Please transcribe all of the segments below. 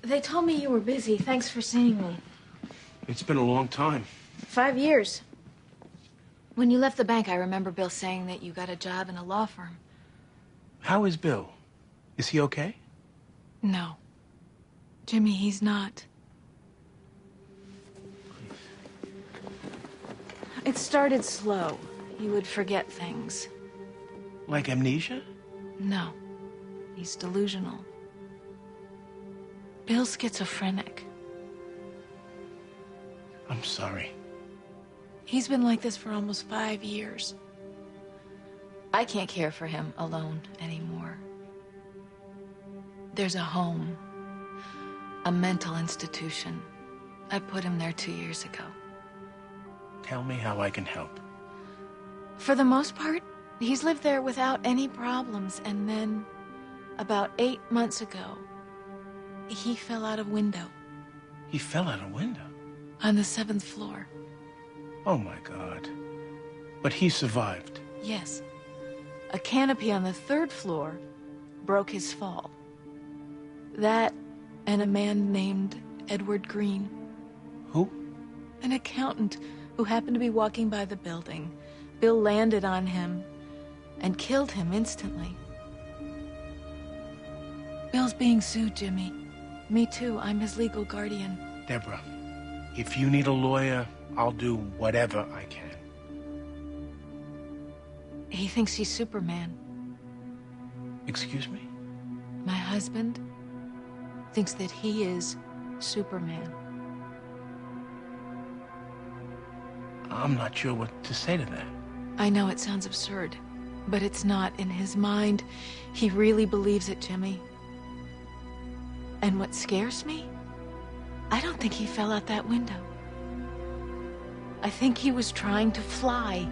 They told me you were busy. Thanks for seeing me. It's been a long time. 5 years. When you left the bank, I remember Bill saying that you got a job in a law firm. How is Bill? Is he okay? No. Jimmy, he's not. It started slow. He would forget things. Like amnesia? No. He's delusional. Bill's schizophrenic. I'm sorry. He's been like this for almost 5 years. I can't care for him alone anymore. There's a home, a mental institution. I put him there 2 years ago. Tell me how I can help. For the most part, he's lived there without any problems, and then, about 8 months ago, he fell out a window. He fell out a window? On the 7th floor. Oh, my God. But he survived. Yes. A canopy on the 3rd floor broke his fall. That and a man named Edward Green. Who? An accountant who happened to be walking by the building. Bill landed on him and killed him instantly. Bill's being sued, Jimmy. Me too. I'm his legal guardian. Deborah, if you need a lawyer, I'll do whatever I can. He thinks he's Superman. Excuse me? My husband thinks that he is Superman. I'm not sure what to say to that. I know it sounds absurd, but it's not. In his mind, he really believes it, Jimmy. And what scares me? I don't think he fell out that window. I think he was trying to fly.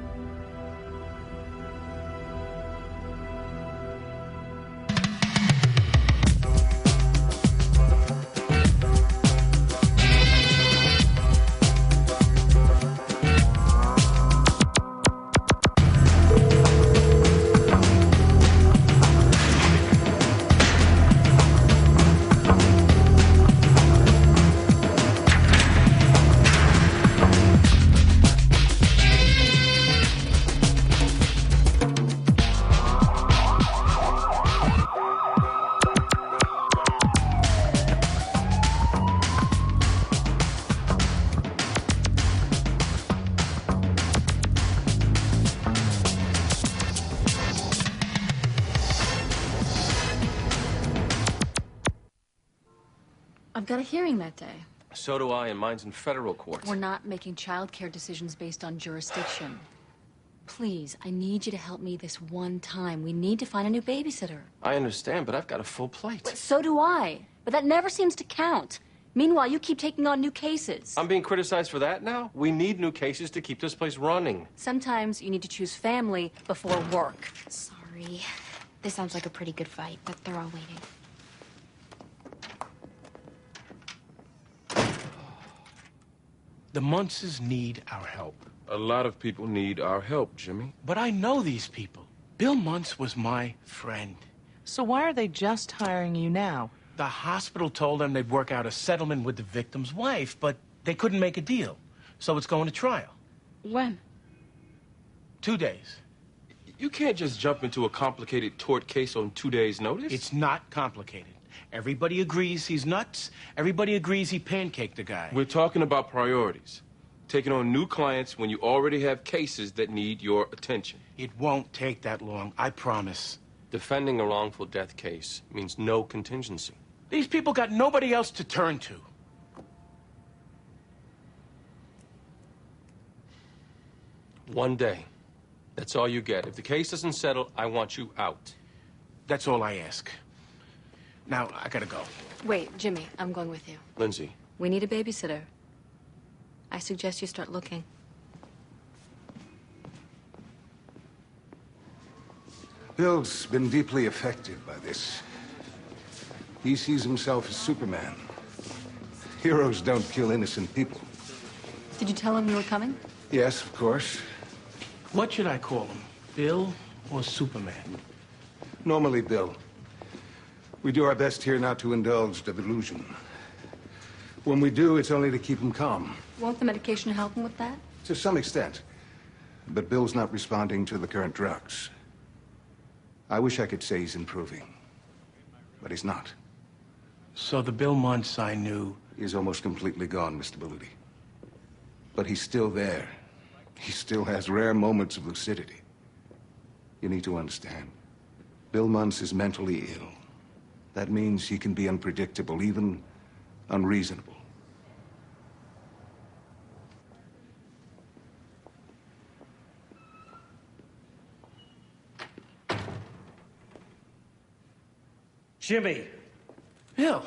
I've got a hearing that day. So do I, and mine's in federal court. We're not making childcare decisions based on jurisdiction. Please, I need you to help me this one time. We need to find a new babysitter. I understand, but I've got a full plate. But so do I. But that never seems to count. Meanwhile, you keep taking on new cases. I'm being criticized for that now? We need new cases to keep this place running. Sometimes you need to choose family before work. Sorry. This sounds like a pretty good fight, but they're all waiting. The Munces need our help. A lot of people need our help, Jimmy. But I know these people. Bill Muntz was my friend. So why are they just hiring you now? The hospital told them they'd work out a settlement with the victim's wife, but they couldn't make a deal. So it's going to trial. When? 2 days. You can't just jump into a complicated tort case on 2 days' notice. It's not complicated. Everybody agrees he's nuts. Everybody agrees he pancaked the guy. We're talking about priorities. Taking on new clients when you already have cases that need your attention. It won't take that long, I promise. Defending a wrongful death case means no contingency. These people got nobody else to turn to. One day. That's all you get. If the case doesn't settle, I want you out. That's all I ask. Now, I gotta go. Wait, Jimmy, I'm going with you. Lindsay. We need a babysitter. I suggest you start looking. Bill's been deeply affected by this. He sees himself as Superman. Heroes don't kill innocent people. Did you tell him we were coming? Yes, of course. What should I call him? Bill or Superman? Normally, Bill. We do our best here not to indulge the delusion. When we do, it's only to keep him calm. Won't the medication help him with that? To some extent. But Bill's not responding to the current drugs. I wish I could say he's improving. But he's not. So the Bill Muntz I knew... He's almost completely gone, Mr. Berluti. But he's still there. He still has rare moments of lucidity. You need to understand. Bill Muntz is mentally ill. That means he can be unpredictable, even unreasonable. Jimmy! Bill!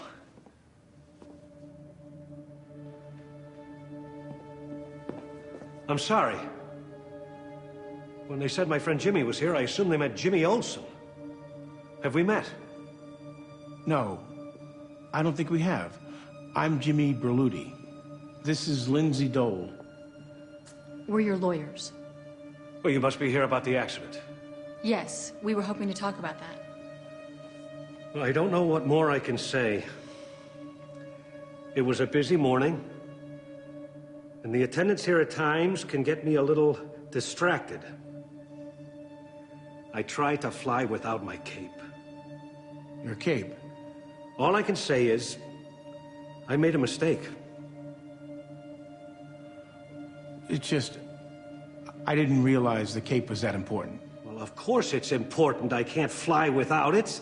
I'm sorry. When they said my friend Jimmy was here, I assumed they meant Jimmy Olsen. Have we met? No, I don't think we have. I'm Jimmy Berluti. This is Lindsay Dole. We're your lawyers. Well, you must be here about the accident. Yes, we were hoping to talk about that. Well, I don't know what more I can say. It was a busy morning, and the attendants here at times can get me a little distracted. I tried to fly without my cape. Your cape? All I can say is, I made a mistake. It's just... I didn't realize the cape was that important. Well, of course it's important. I can't fly without it.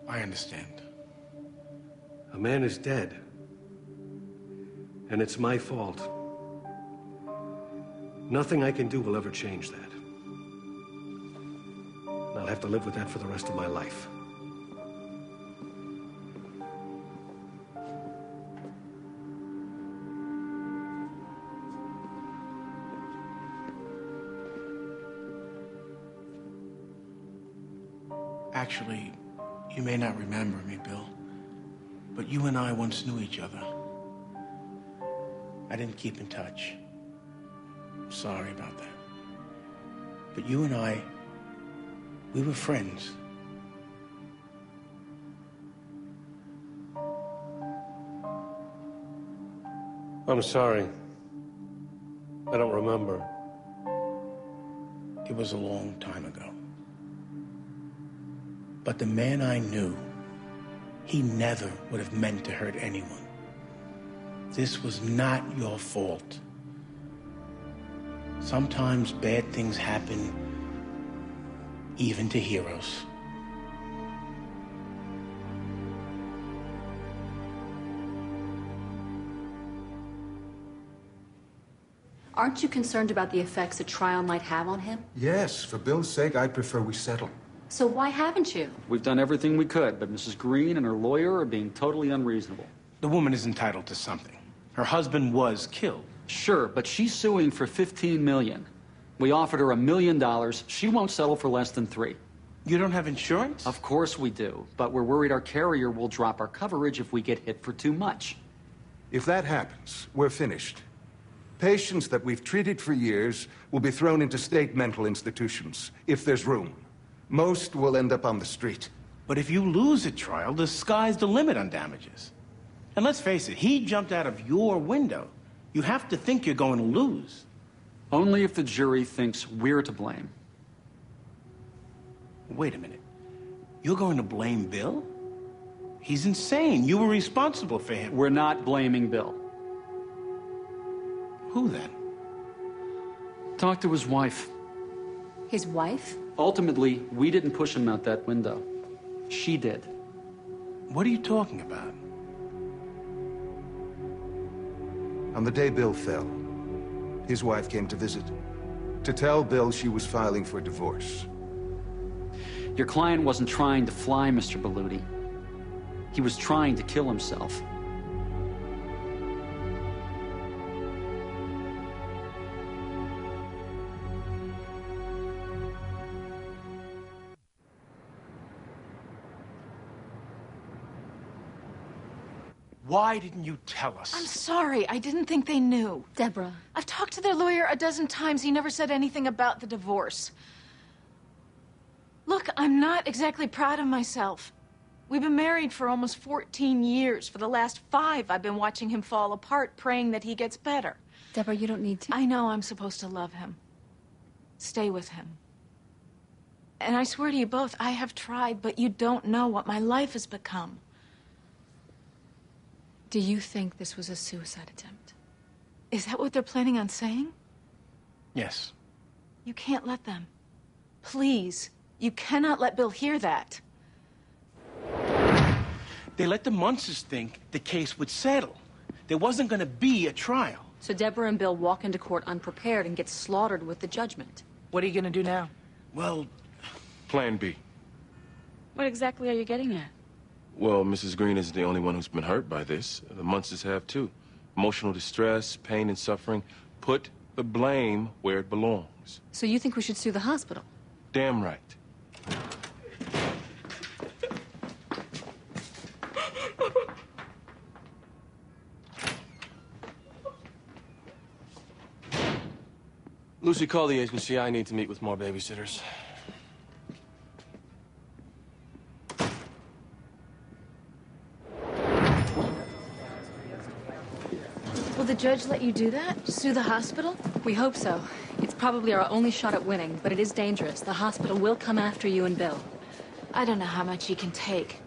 I understand. A man is dead. And it's my fault. Nothing I can do will ever change that. I'll have to live with that for the rest of my life. Actually, you may not remember me, Bill, but you and I once knew each other. I didn't keep in touch. I'm sorry about that. But you and I, we were friends. I'm sorry. I don't remember. It was a long time ago. But the man I knew, he never would have meant to hurt anyone. This was not your fault. Sometimes bad things happen, even to heroes. Aren't you concerned about the effects a trial might have on him? Yes, for Bill's sake, I'd prefer we settle. So why haven't you? We've done everything we could, but Mrs. Green and her lawyer are being totally unreasonable. The woman is entitled to something. Her husband was killed. Sure, but she's suing for $15 million. We offered her $1 million. She won't settle for less than $3 million. You don't have insurance? Of course we do, but we're worried our carrier will drop our coverage if we get hit for too much. If that happens, we're finished. Patients that we've treated for years will be thrown into state mental institutions, if there's room. Most will end up on the street. But if you lose a trial, the sky's the limit on damages. And let's face it, he jumped out of your window. You have to think you're going to lose. Only if the jury thinks we're to blame. Wait a minute. You're going to blame Bill? He's insane. You were responsible for him. We're not blaming Bill. Who then? Talk to his wife. His wife? Ultimately, we didn't push him out that window. She did. What are you talking about? On the day Bill fell, his wife came to visit, to tell Bill she was filing for divorce. Your client wasn't trying to fly, Mr. Berluti. He was trying to kill himself. Why didn't you tell us? I'm sorry. I didn't think they knew. Deborah. I've talked to their lawyer a dozen times. He never said anything about the divorce. Look, I'm not exactly proud of myself. We've been married for almost 14 years. For the last 5, I've been watching him fall apart, praying that he gets better. Deborah, you don't need to. I know I'm supposed to love him. Stay with him. And I swear to you both, I have tried, but you don't know what my life has become. Do you think this was a suicide attempt? Is that what they're planning on saying? Yes. You can't let them. Please. You cannot let Bill hear that. They let the Munces think the case would settle. There wasn't going to be a trial. So Deborah and Bill walk into court unprepared and get slaughtered with the judgment. What are you going to do now? Well, Plan B. What exactly are you getting at? Well, Mrs. Green isn't the only one who's been hurt by this. The Munces have too. Emotional distress, pain and suffering. Put the blame where it belongs. So you think we should sue the hospital? Damn right. Lucy, call the agency. I need to meet with more babysitters. Will the judge let you do that? Sue the hospital? We hope so. It's probably our only shot at winning, but it is dangerous. The hospital will come after you and Bill. I don't know how much he can take.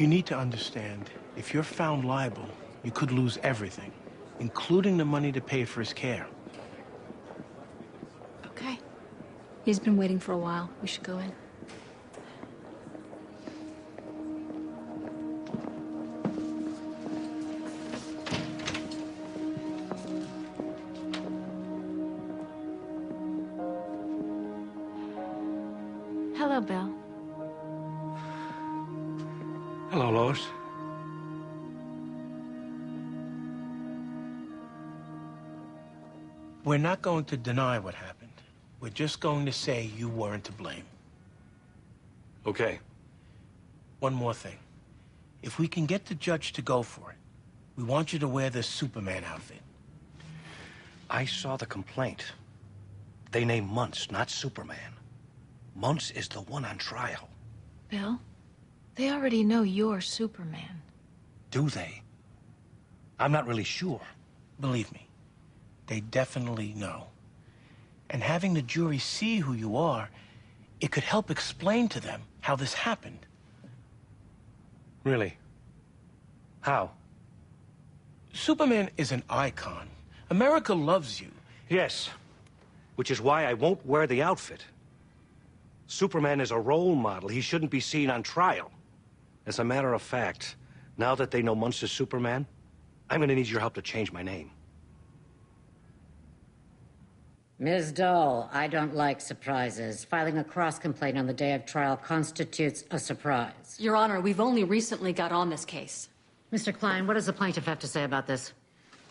you need to understand, if you're found liable, you could lose everything, including the money to pay for his care. Okay. He's been waiting for a while. We should go in. Hello, Bill. Hello, Lois. We're not going to deny what happened. We're just going to say you weren't to blame. Okay. One more thing. If we can get the judge to go for it, we want you to wear this Superman outfit. I saw the complaint. They named Muntz, not Superman. Muntz is the one on trial. Bill, they already know you're Superman. Do they? I'm not really sure. Believe me, they definitely know. And having the jury see who you are, it could help explain to them how this happened. Really? How? Superman is an icon. America loves you. Yes. Which is why I won't wear the outfit. Superman is a role model. He shouldn't be seen on trial. As a matter of fact, now that they know Muntz is Superman, I'm gonna need your help to change my name. Ms. Dole, I don't like surprises. Filing a cross-complaint on the day of trial constitutes a surprise. Your Honor, we've only recently got on this case. Mr. Klein, what does the plaintiff have to say about this?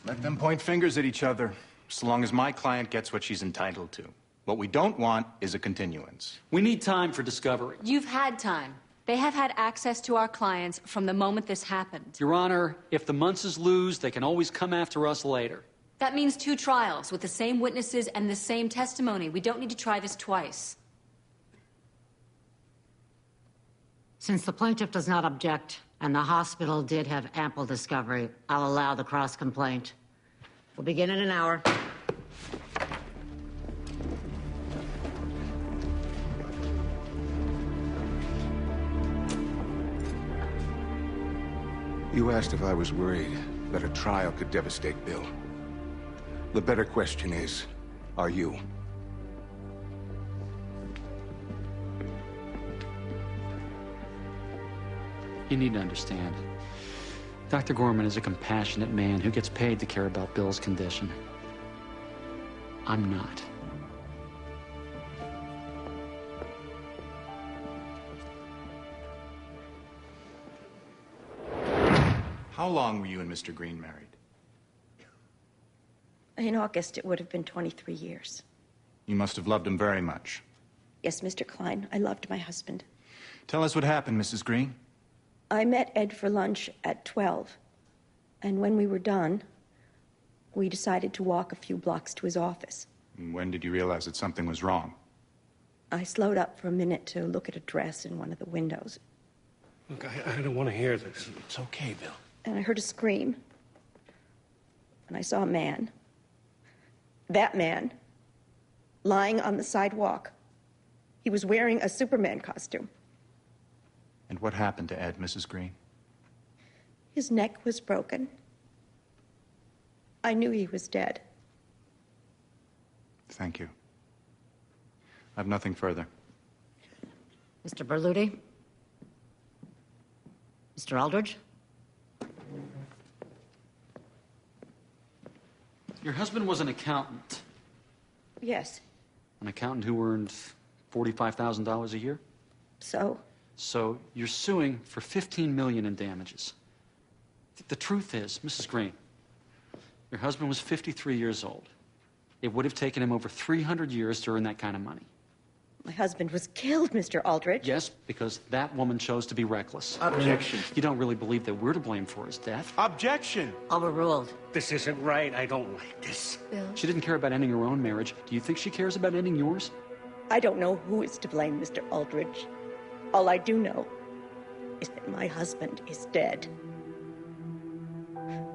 Let them point fingers at each other, so long as my client gets what she's entitled to. What we don't want is a continuance. We need time for discovery. You've had time. They have had access to our clients from the moment this happened. Your Honor, if the Muntzes lose, they can always come after us later. That means 2 trials with the same witnesses and the same testimony. We don't need to try this twice. Since the plaintiff does not object, and the hospital did have ample discovery, I'll allow the cross-complaint. We'll begin in an hour. You asked if I was worried that a trial could devastate Bill. The better question is, are you? You need to understand. Dr. Gorman is a compassionate man who gets paid to care about Bill's condition. I'm not. How long were you and Mr. Green married? In August, it would have been 23 years. You must have loved him very much. Yes, Mr. Klein, I loved my husband. Tell us what happened, Mrs. Green. I met Ed for lunch at 12. And when we were done, we decided to walk a few blocks to his office. And when did you realize that something was wrong? I slowed up for a minute to look at a dress in one of the windows. Look, I don't want to hear this. It's okay, Bill. And I heard a scream. And I saw a man. That man. Lying on the sidewalk. He was wearing a Superman costume. And what happened to Ed, Mrs. Green? His neck was broken. I knew he was dead. Thank you. I have nothing further. Mr. Berluti? Mr. Aldridge? Your husband was an accountant. Yes. An accountant who earned $45,000 a year? So? So you're suing for $15 million in damages. The truth is, Mrs. Green, your husband was 53 years old. It would have taken him over 300 years to earn that kind of money. My husband was killed, Mr. Aldrich. Yes, because that woman chose to be reckless. Objection. You don't really believe that we're to blame for his death? Objection. Overruled. This isn't right. I don't like this. Bill? She didn't care about ending her own marriage. Do you think she cares about ending yours? I don't know who is to blame, Mr. Aldrich. All I do know is that my husband is dead.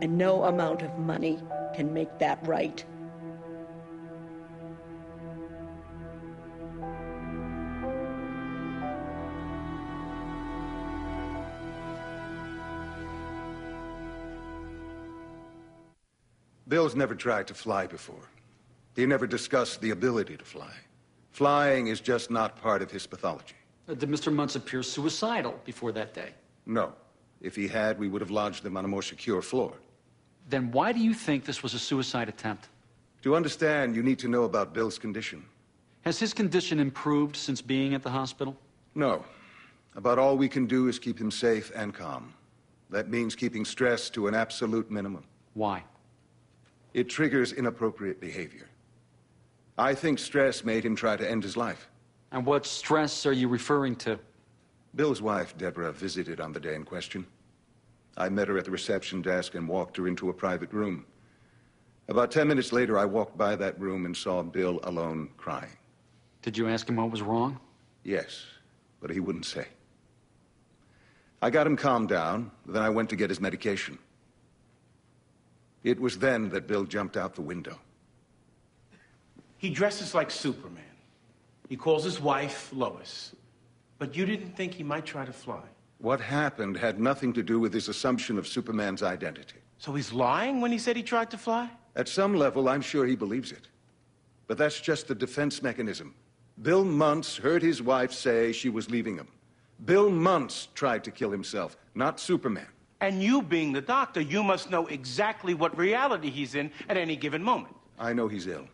And no amount of money can make that right. Bill's never tried to fly before. He never discussed the ability to fly. Flying is just not part of his pathology. Did Mr. Muntz appear suicidal before that day? No. If he had, we would have lodged him on a more secure floor. Then why do you think this was a suicide attempt? To understand, you need to know about Bill's condition. Has his condition improved since being at the hospital? No. About all we can do is keep him safe and calm. That means keeping stress to an absolute minimum. Why? It triggers inappropriate behavior. I think stress made him try to end his life. And what stress are you referring to? Bill's wife, Deborah, visited on the day in question. I met her at the reception desk and walked her into a private room. About 10 minutes later, I walked by that room and saw Bill alone crying. Did you ask him what was wrong? Yes, but he wouldn't say. I got him calmed down, then I went to get his medication. It was then that Bill jumped out the window. He dresses like Superman. He calls his wife Lois. But you didn't think he might try to fly. What happened had nothing to do with his assumption of Superman's identity. So he's lying when he said he tried to fly? At some level, I'm sure he believes it. But that's just the defense mechanism. Bill Muntz heard his wife say she was leaving him. Bill Muntz tried to kill himself, not Superman. And you being the doctor, you must know exactly what reality he's in at any given moment. I know he's ill.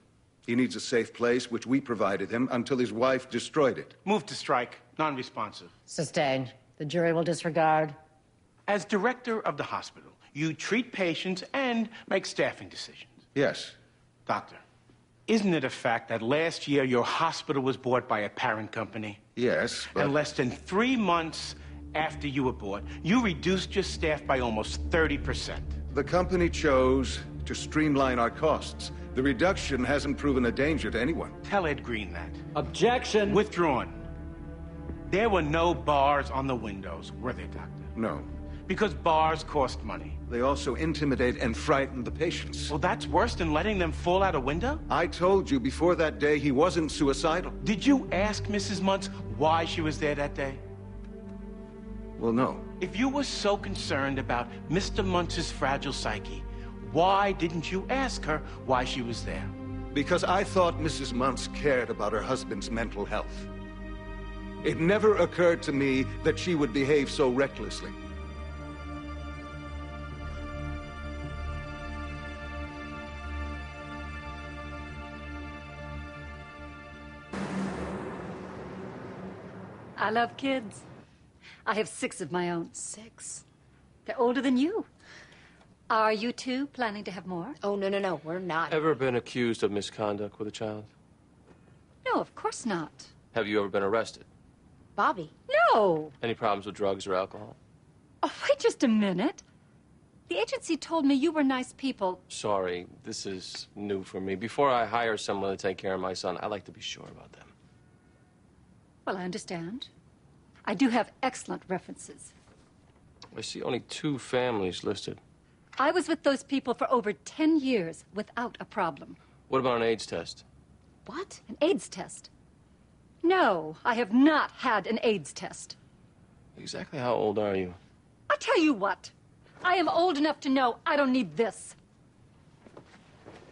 He needs a safe place, which we provided him until his wife destroyed it. Move to strike. Non-responsive. Sustained. The jury will disregard. As director of the hospital, you treat patients and make staffing decisions. Yes. Doctor, isn't it a fact that last year your hospital was bought by a parent company? Yes, but... And less than 3 months after you were bought, you reduced your staff by almost 30%. The company chose to streamline our costs. The reduction hasn't proven a danger to anyone. Tell Ed Green that. Objection! Withdrawn. There were no bars on the windows, were they, Doctor? No. Because bars cost money. They also intimidate and frighten the patients. Well, that's worse than letting them fall out a window? I told you before that day he wasn't suicidal. Did you ask Mrs. Muntz why she was there that day? Well, no. If you were so concerned about Mr. Muntz's fragile psyche, why didn't you ask her why she was there? Because I thought Mrs. Muntz cared about her husband's mental health. It never occurred to me that she would behave so recklessly. I love kids. I have 6 of my own. 6? They're older than you. Are you two planning to have more? Oh, no, we're not. Ever been accused of misconduct with a child? No, of course not. Have you ever been arrested? Bobby. No. Any problems with drugs or alcohol? Oh, wait just a minute. The agency told me you were nice people. Sorry, this is new for me. Before I hire someone to take care of my son, I like to be sure about them. Well, I understand. I do have excellent references. I see only 2 families listed. I was with those people for over 10 years without a problem. What about an AIDS test? What? An AIDS test? No, I have not had an AIDS test. Exactly how old are you? I tell you what, I am old enough to know I don't need this.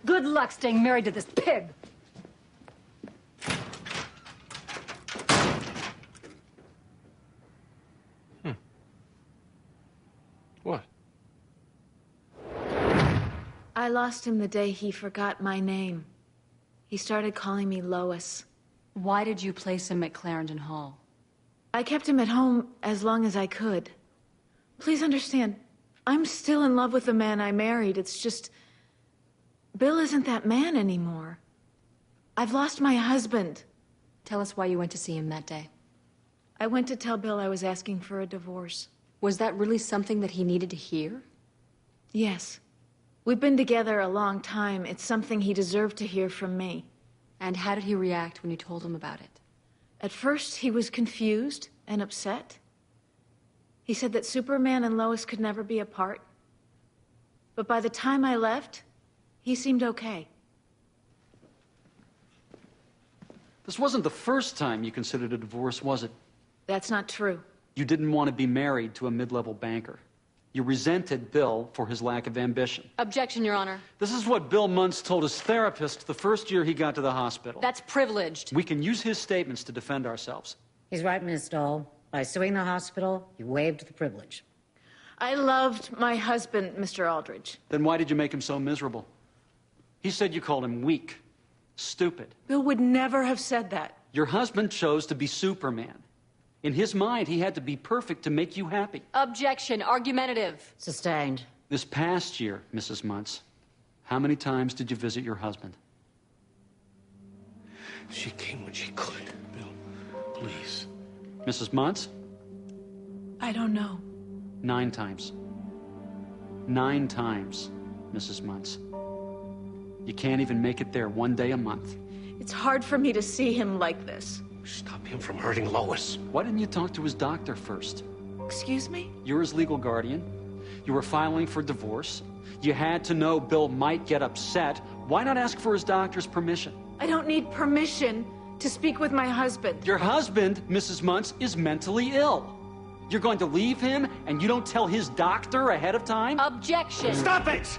Good luck staying married to this pig. What? I lost him the day he forgot my name. He started calling me Lois. Why did you place him at Clarendon Hall? I kept him at home as long as I could. Please understand, I'm still in love with the man I married. It's just... Bill isn't that man anymore. I've lost my husband. Tell us why you went to see him that day. I went to tell Bill I was asking for a divorce. Was that really something that he needed to hear? Yes. We've been together a long time. It's something he deserved to hear from me. And how did he react when you told him about it? At first, he was confused and upset. He said that Superman and Lois could never be apart. But by the time I left, he seemed okay. This wasn't the first time you considered a divorce, was it? That's not true. You didn't want to be married to a mid-level banker. You resented Bill for his lack of ambition. Objection, Your Honor. This is what Bill Muntz told his therapist the first year he got to the hospital. That's privileged. We can use his statements to defend ourselves. He's right, Miss Stoll. By suing the hospital, you waived the privilege. I loved my husband, Mr. Aldridge. Then why did you make him so miserable? He said you called him weak, stupid. Bill would never have said that. Your husband chose to be Superman. In his mind, he had to be perfect to make you happy. Objection. Argumentative. Sustained. This past year, Mrs. Muntz, how many times did you visit your husband? She came when she could, Bill. Please. Mrs. Muntz? I don't know. 9 times. 9 times, Mrs. Muntz. You can't even make it there one day a month. It's hard for me to see him like this. Stop him from hurting Lois. Why didn't you talk to his doctor first? Excuse me? You're his legal guardian. You were filing for divorce. You had to know Bill might get upset. Why not ask for his doctor's permission? I don't need permission to speak with my husband. Your husband, Mrs. Muntz, is mentally ill. You're going to leave him and you don't tell his doctor ahead of time? Objection. Stop it!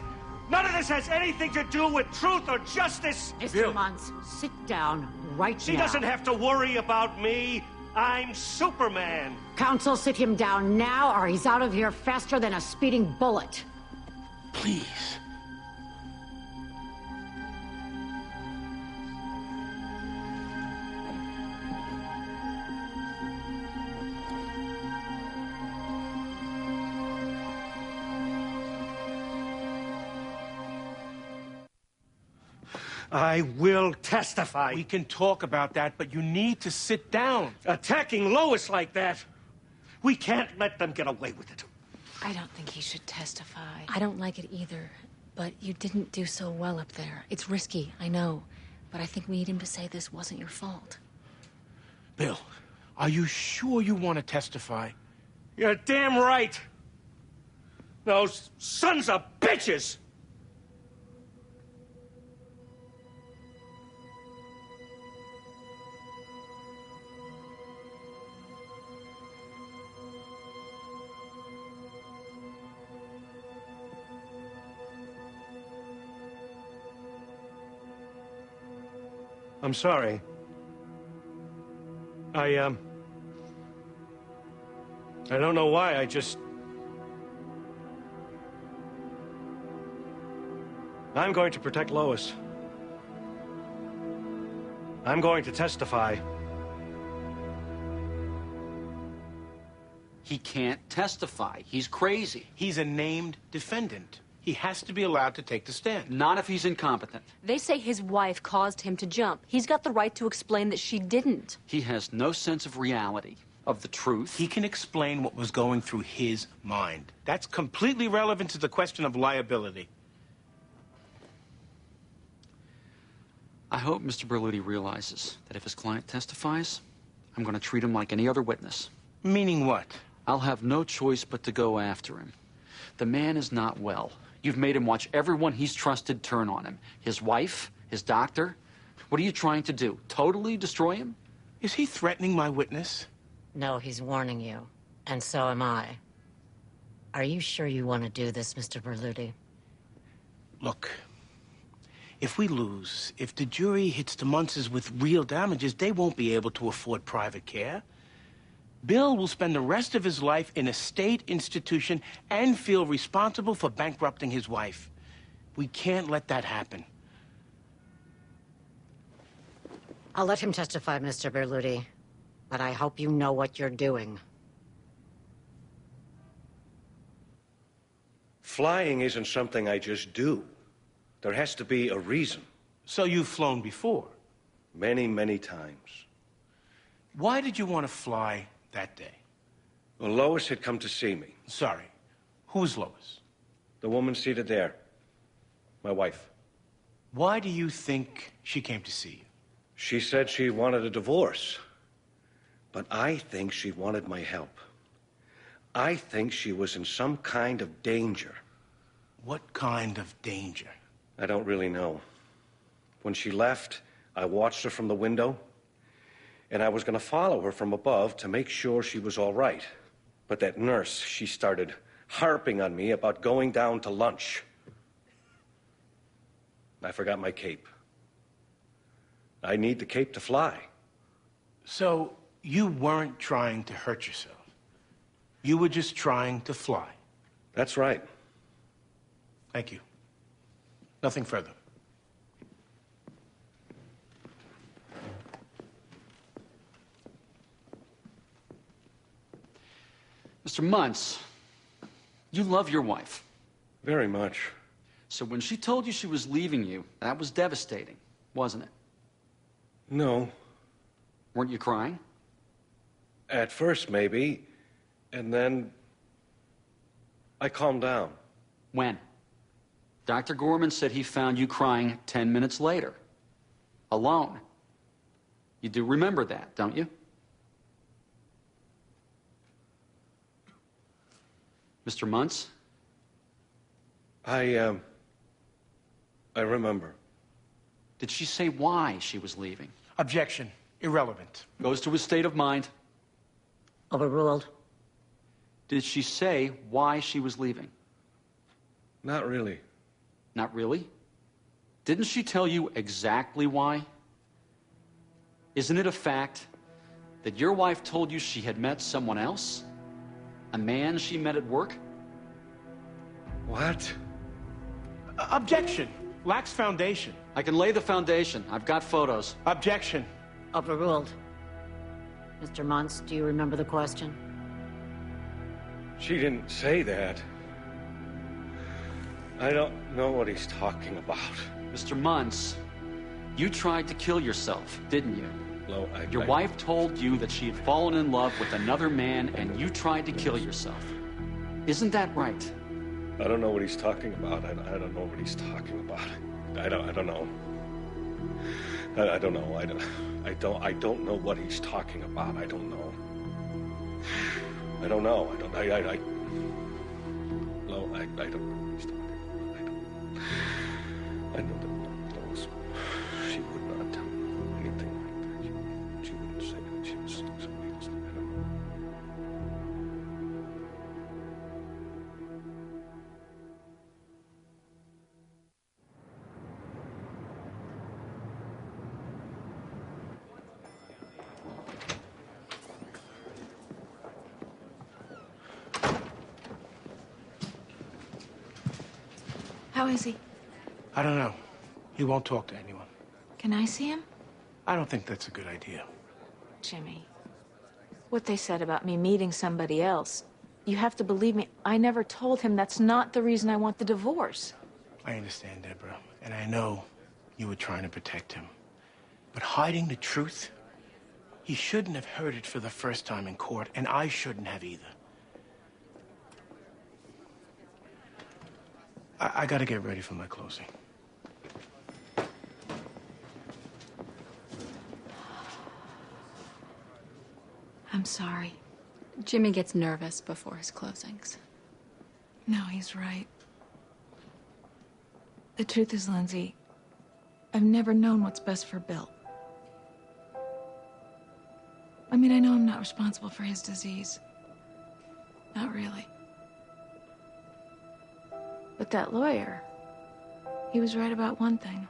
None of this has anything to do with truth or justice. Mr. Muntz, sit down right now. She doesn't have to worry about me. I'm Superman. Counsel, sit him down now or he's out of here faster than a speeding bullet. Please. I will testify. We can talk about that, but you need to sit down. Attacking Lois like that, we can't let them get away with it. I don't think he should testify. I don't like it either, but you didn't do so well up there. It's risky, I know, but I think we need him to say this wasn't your fault. Bill, are you sure you want to testify? You're damn right. Those sons of bitches! I'm sorry. I don't know why, I'm going to protect Lois. I'm going to testify. He can't testify. He's crazy. He's a named defendant. He has to be allowed to take the stand. Not if he's incompetent. They say his wife caused him to jump. He's got the right to explain that she didn't. He has no sense of reality, of the truth. He can explain what was going through his mind. That's completely relevant to the question of liability. I hope Mr. Berluti realizes that if his client testifies, I'm going to treat him like any other witness. Meaning what? I'll have no choice but to go after him. The man is not well. You've made him watch everyone he's trusted turn on him. His wife, his doctor. What are you trying to do? Totally destroy him? Is he threatening my witness? No, he's warning you. And so am I. Are you sure you want to do this, Mr. Berluti? Look, if we lose, if the jury hits the Munces with real damages, they won't be able to afford private care. Bill will spend the rest of his life in a state institution and feel responsible for bankrupting his wife. We can't let that happen. I'll let him testify, Mr. Berluti. But I hope you know what you're doing. Flying isn't something I just do. There has to be a reason. So you've flown before? Many, many times. Why did you want to fly that day? Well, Lois had come to see me. Sorry. Who's Lois? The woman seated there. My wife. Why do you think she came to see you? She said she wanted a divorce. But I think she wanted my help. I think she was in some kind of danger. What kind of danger? I don't really know. When she left, I watched her from the window, and I was going to follow her from above to make sure she was all right. But that nurse, she started harping on me about going down to lunch. I forgot my cape. I need the cape to fly. So you weren't trying to hurt yourself. You were just trying to fly. That's right. Thank you. Nothing further. Mr. Muntz, you love your wife. Very much. So when she told you she was leaving you, that was devastating, wasn't it? No. Weren't you crying? At first, maybe. And then I calmed down. When? Dr. Gorman said he found you crying 10 minutes later. Alone. You do remember that, don't you? Mr. Muntz? I remember. Did she say why she was leaving? Objection. Irrelevant. Goes to his state of mind. Overruled. Did she say why she was leaving? Not really. Not really? Didn't she tell you exactly why? Isn't it a fact that your wife told you she had met someone else? A man she met at work? What? Objection. Lacks foundation. I can lay the foundation. I've got photos. Objection. Overruled. Mr. Muntz, do you remember the question? She didn't say that. I don't know what he's talking about. Mr. Muntz, you tried to kill yourself, didn't you? No, Your wife told you that she had fallen in love with another man and you tried to kill yourself. Isn't that right? I don't know what he's talking about. I don't know what he's talking about. I don't know. I don't know. I don't know what he's talking about. I don't know. I don't know. I don't know what he's talking about. I know that Lois, she would not tell me anything like that. She wouldn't say that she was seeing somebody else. I don't know. How is he? I don't know. He won't talk to anyone. Can I see him? I don't think that's a good idea. Jimmy, what they said about me meeting somebody else, you have to believe me. I never told him that's not the reason I want the divorce. I understand, Deborah, and I know you were trying to protect him. But hiding the truth, he shouldn't have heard it for the first time in court, and I shouldn't have either. I gotta get ready for my closing. I'm sorry. Jimmy gets nervous before his closings. No, he's right. The truth is, Lindsay, I've never known what's best for Bill. I mean, I know I'm not responsible for his disease. Not really. But that lawyer, he was right about one thing.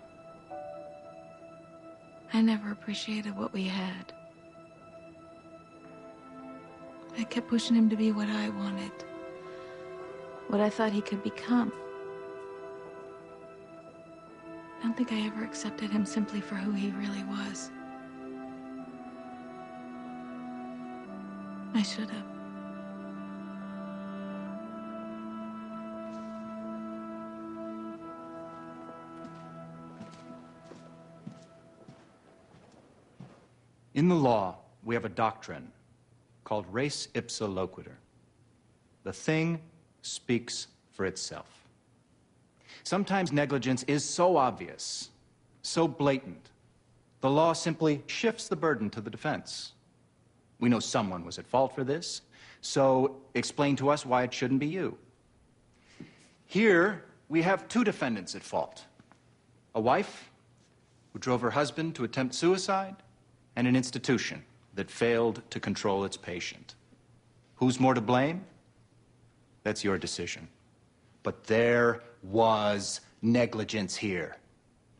I never appreciated what we had. I kept pushing him to be what I wanted. What I thought he could become. I don't think I ever accepted him simply for who he really was. I should have. In the law, we have a doctrine called res ipsa loquitur. The thing speaks for itself. Sometimes negligence is so obvious, so blatant, the law simply shifts the burden to the defense. We know someone was at fault for this, so explain to us why it shouldn't be you. Here, we have two defendants at fault. A wife who drove her husband to attempt suicide, and an institution that failed to control its patient. Who's more to blame? That's your decision. But there was negligence here.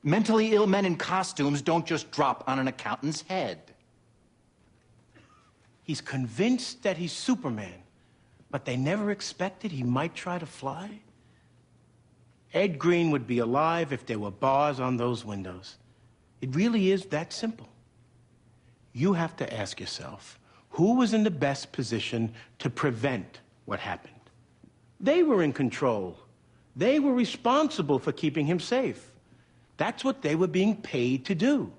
Mentally ill men in costumes don't just drop on an accountant's head. He's convinced that he's Superman, but they never expected he might try to fly? Ed Green would be alive if there were bars on those windows. It really is that simple. You have to ask yourself, who was in the best position to prevent what happened? They were in control. They were responsible for keeping him safe. That's what they were being paid to do.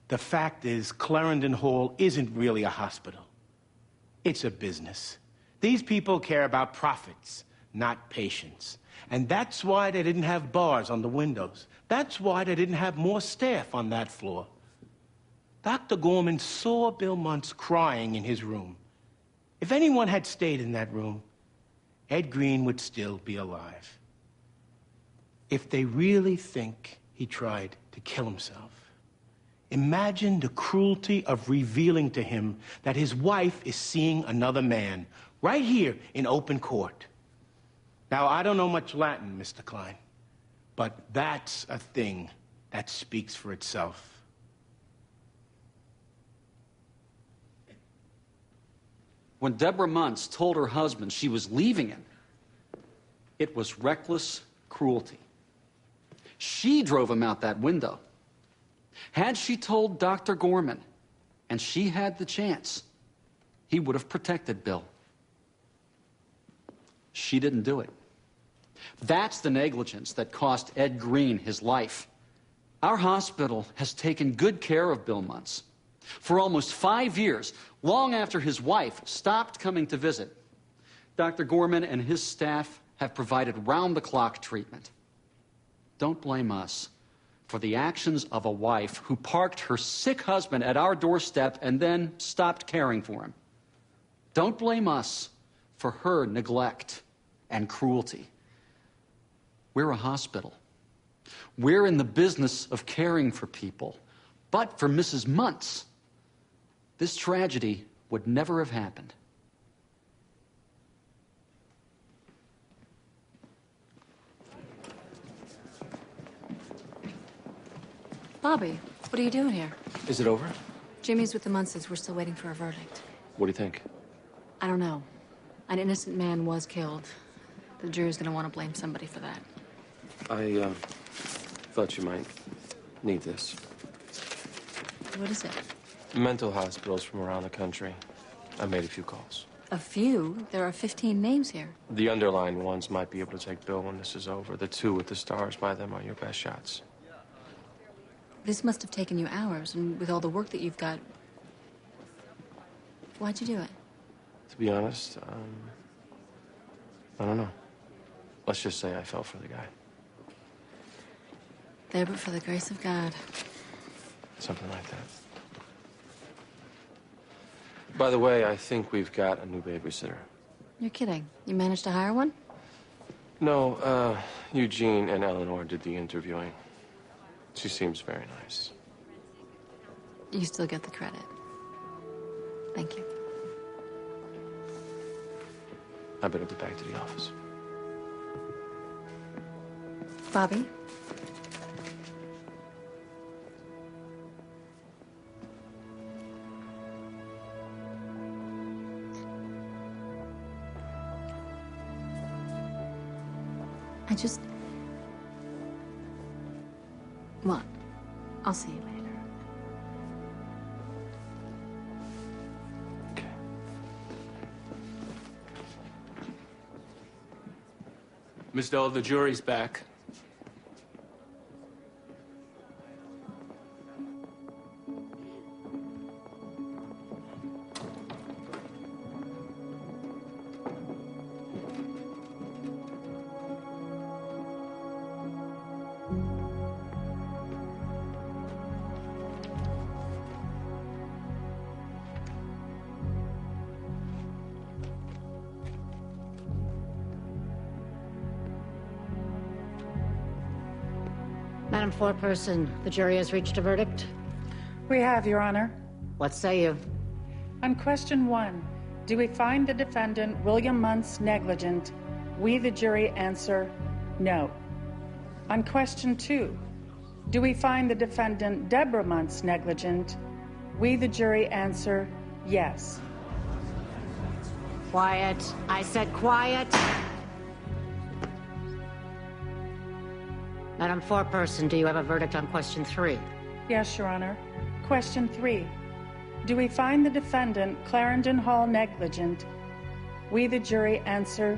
The fact is, Clarendon Hall isn't really a hospital. It's a business. These people care about profits, not patients. And that's why they didn't have bars on the windows. That's why they didn't have more staff on that floor. Dr. Gorman saw Bill Muntz crying in his room. If anyone had stayed in that room, Ed Green would still be alive. If they really think he tried to kill himself, imagine the cruelty of revealing to him that his wife is seeing another man right here in open court. Now, I don't know much Latin, Mr. Klein, but that's a thing that speaks for itself. When Deborah Muntz told her husband she was leaving him, it was reckless cruelty. She drove him out that window. Had she told Dr. Gorman, and she had the chance, he would have protected Bill. She didn't do it. That's the negligence that cost Ed Green his life. Our hospital has taken good care of Bill Muntz. For almost 5 years, long after his wife stopped coming to visit, Dr. Gorman and his staff have provided round-the-clock treatment. Don't blame us for the actions of a wife who parked her sick husband at our doorstep and then stopped caring for him. Don't blame us for her neglect and cruelty. We're a hospital. We're in the business of caring for people. But for Mrs. Muntz, this tragedy would never have happened. Bobby, what are you doing here? Is it over? Jimmy's with the Muntzes. We're still waiting for a verdict. What do you think? I don't know. An innocent man was killed. The jury's gonna want to blame somebody for that. I thought you might need this. What is it? Mental hospitals from around the country. I made a few calls. A few? There are 15 names here. The underlying ones might be able to take Bill when this is over. The two with the stars by them are your best shots. This must have taken you hours, and with all the work that you've got... Why'd you do it? To be honest, I don't know. Let's just say I fell for the guy. There but for the grace of God. Something like that. By the way, I think we've got a new babysitter. You're kidding. You managed to hire one? No, Eugene and Eleanor did the interviewing. She seems very nice. You still get the credit. Thank you. I better get back to the office. Bobby? What? I'll see you later. Miss Dole, the jury's back. Madam Foreperson, the jury has reached a verdict. We have, Your Honor. What say you? On question 1, do we find the defendant, William Muntz, negligent? We, the jury, answer no. On question 2, do we find the defendant, Deborah Muntz, negligent? We, the jury, answer yes. Quiet. I said quiet. Madam Foreperson, do you have a verdict on question 3? Yes, Your Honor. Question 3, do we find the defendant, Clarendon Hall, negligent? We, the jury, answer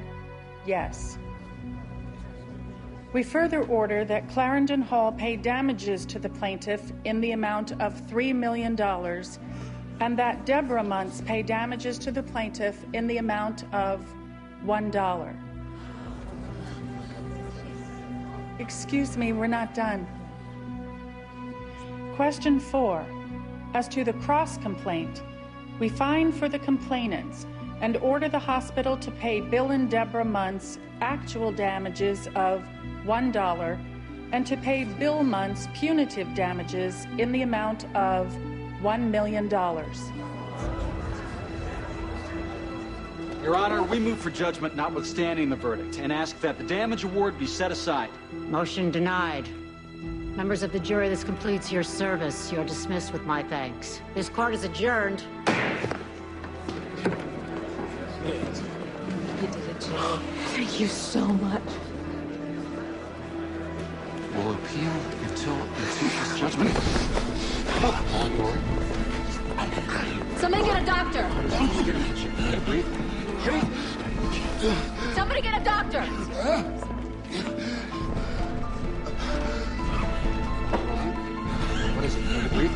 yes. We further order that Clarendon Hall pay damages to the plaintiff in the amount of $3 million and that Deborah Muntz pay damages to the plaintiff in the amount of $1. Excuse me, we're not done. Question 4, as to the cross complaint, we find for the complainants and order the hospital to pay Bill and Deborah Muntz actual damages of $1 and to pay Bill Muntz punitive damages in the amount of $1 million. Your Honor, we move for judgment notwithstanding the verdict and ask that the damage award be set aside. Motion denied. Members of the jury, this completes your service. You're dismissed with my thanks. This court is adjourned. You did it, Jimmy. Thank you so much. We'll appeal until this judgment. Somebody get a doctor! Somebody get a doctor! What is it? Can you breathe?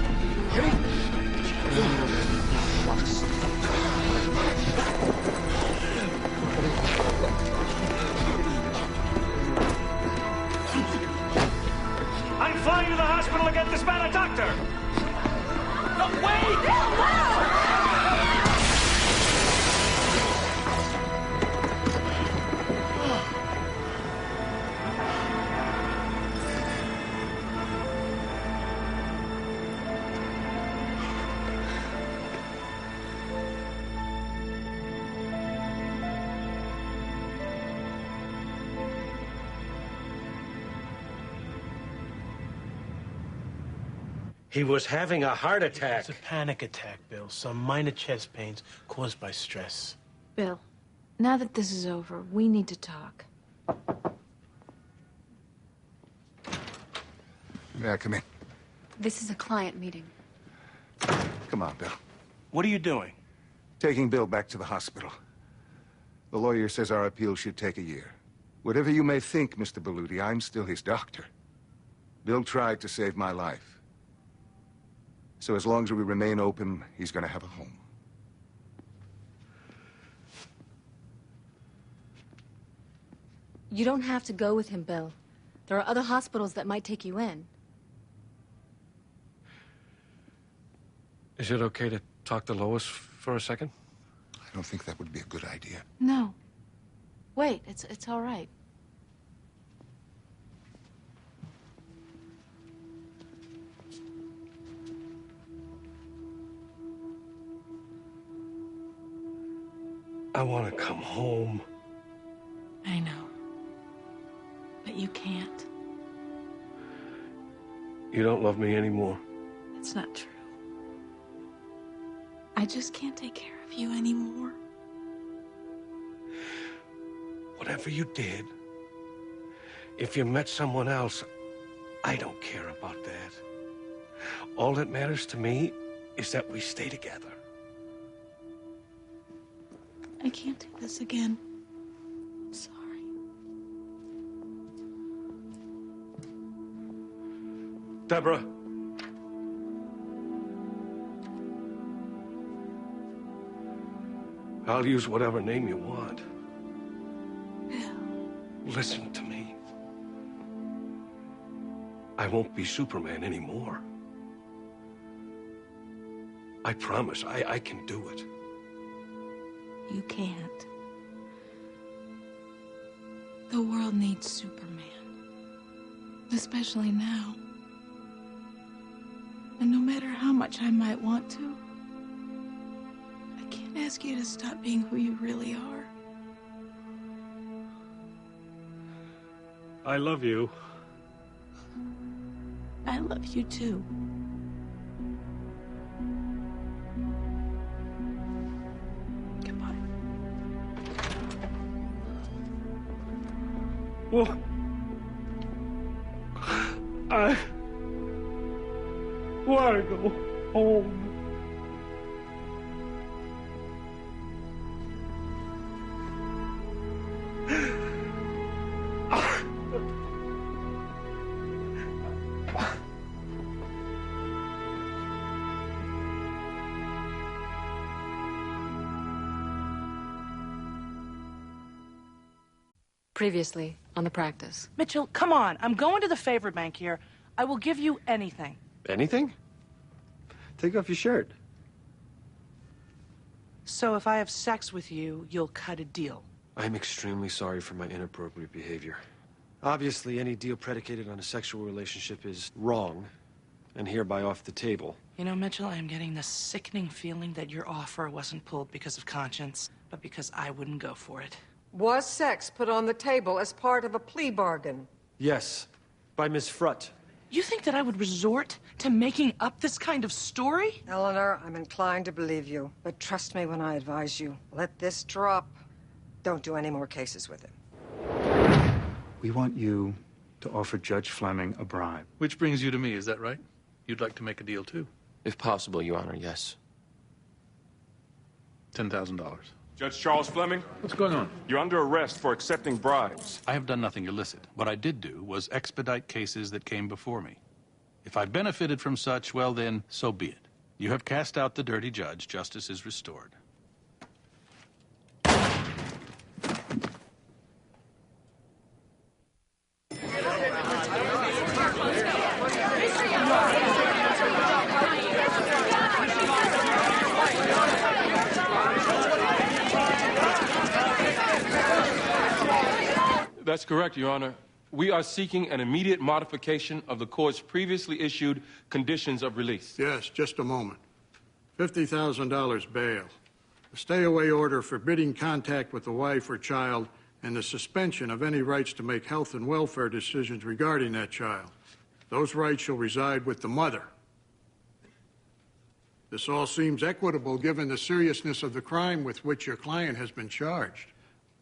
I'm flying to the hospital to get this man a doctor! No, wait! No! He was having a heart attack. It's a panic attack, Bill. Some minor chest pains caused by stress. Bill, now that this is over, we need to talk. Yeah, come in. This is a client meeting. Come on, Bill. What are you doing? Taking Bill back to the hospital. The lawyer says our appeal should take a year. Whatever you may think, Mr. Belluti, I'm still his doctor. Bill tried to save my life. So as long as we remain open, he's gonna have a home. You don't have to go with him, Bill. There are other hospitals that might take you in. Is it okay to talk to Lois for a second? I don't think that would be a good idea. No. Wait, it's all right. I want to come home. I know. But you can't. You don't love me anymore. It's not true. I just can't take care of you anymore. Whatever you did, if you met someone else, I don't care about that. All that matters to me is that we stay together. I can't do this again. I'm sorry. Deborah. I'll use whatever name you want. Bill. Listen to me. I won't be Superman anymore. I promise, I can do it. You can't. The world needs Superman. Especially now. And no matter how much I might want to, I can't ask you to stop being who you really are. I love you. I love you too. Goodbye. Well, I want to go home. Previously on The Practice. Mitchell, come on. I'm going to the favor bank here. I will give you anything. Anything? Take off your shirt. So if I have sex with you, you'll cut a deal. I'm extremely sorry for my inappropriate behavior. Obviously, any deal predicated on a sexual relationship is wrong, and hereby off the table. You know, Mitchell, I am getting the sickening feeling that your offer wasn't pulled because of conscience, but because I wouldn't go for it. Was sex put on the table as part of a plea bargain? Yes, by Miss Frutt. You think that I would resort to making up this kind of story? Eleanor, I'm inclined to believe you, but trust me when I advise you. Let this drop. Don't do any more cases with him. We want you to offer Judge Fleming a bribe. Which brings you to me, is that right? You'd like to make a deal, too? If possible, Your Honor, yes. $10,000. Judge Charles Fleming? What's going on? You're under arrest for accepting bribes. I have done nothing illicit. What I did do was expedite cases that came before me. If I benefited from such, well then, so be it. You have cast out the dirty judge. Justice is restored. That's correct, Your Honor. We are seeking an immediate modification of the court's previously issued conditions of release. Yes, just a moment. $50,000 bail. A stay-away order forbidding contact with the wife or child, and the suspension of any rights to make health and welfare decisions regarding that child. Those rights shall reside with the mother. This all seems equitable given the seriousness of the crime with which your client has been charged.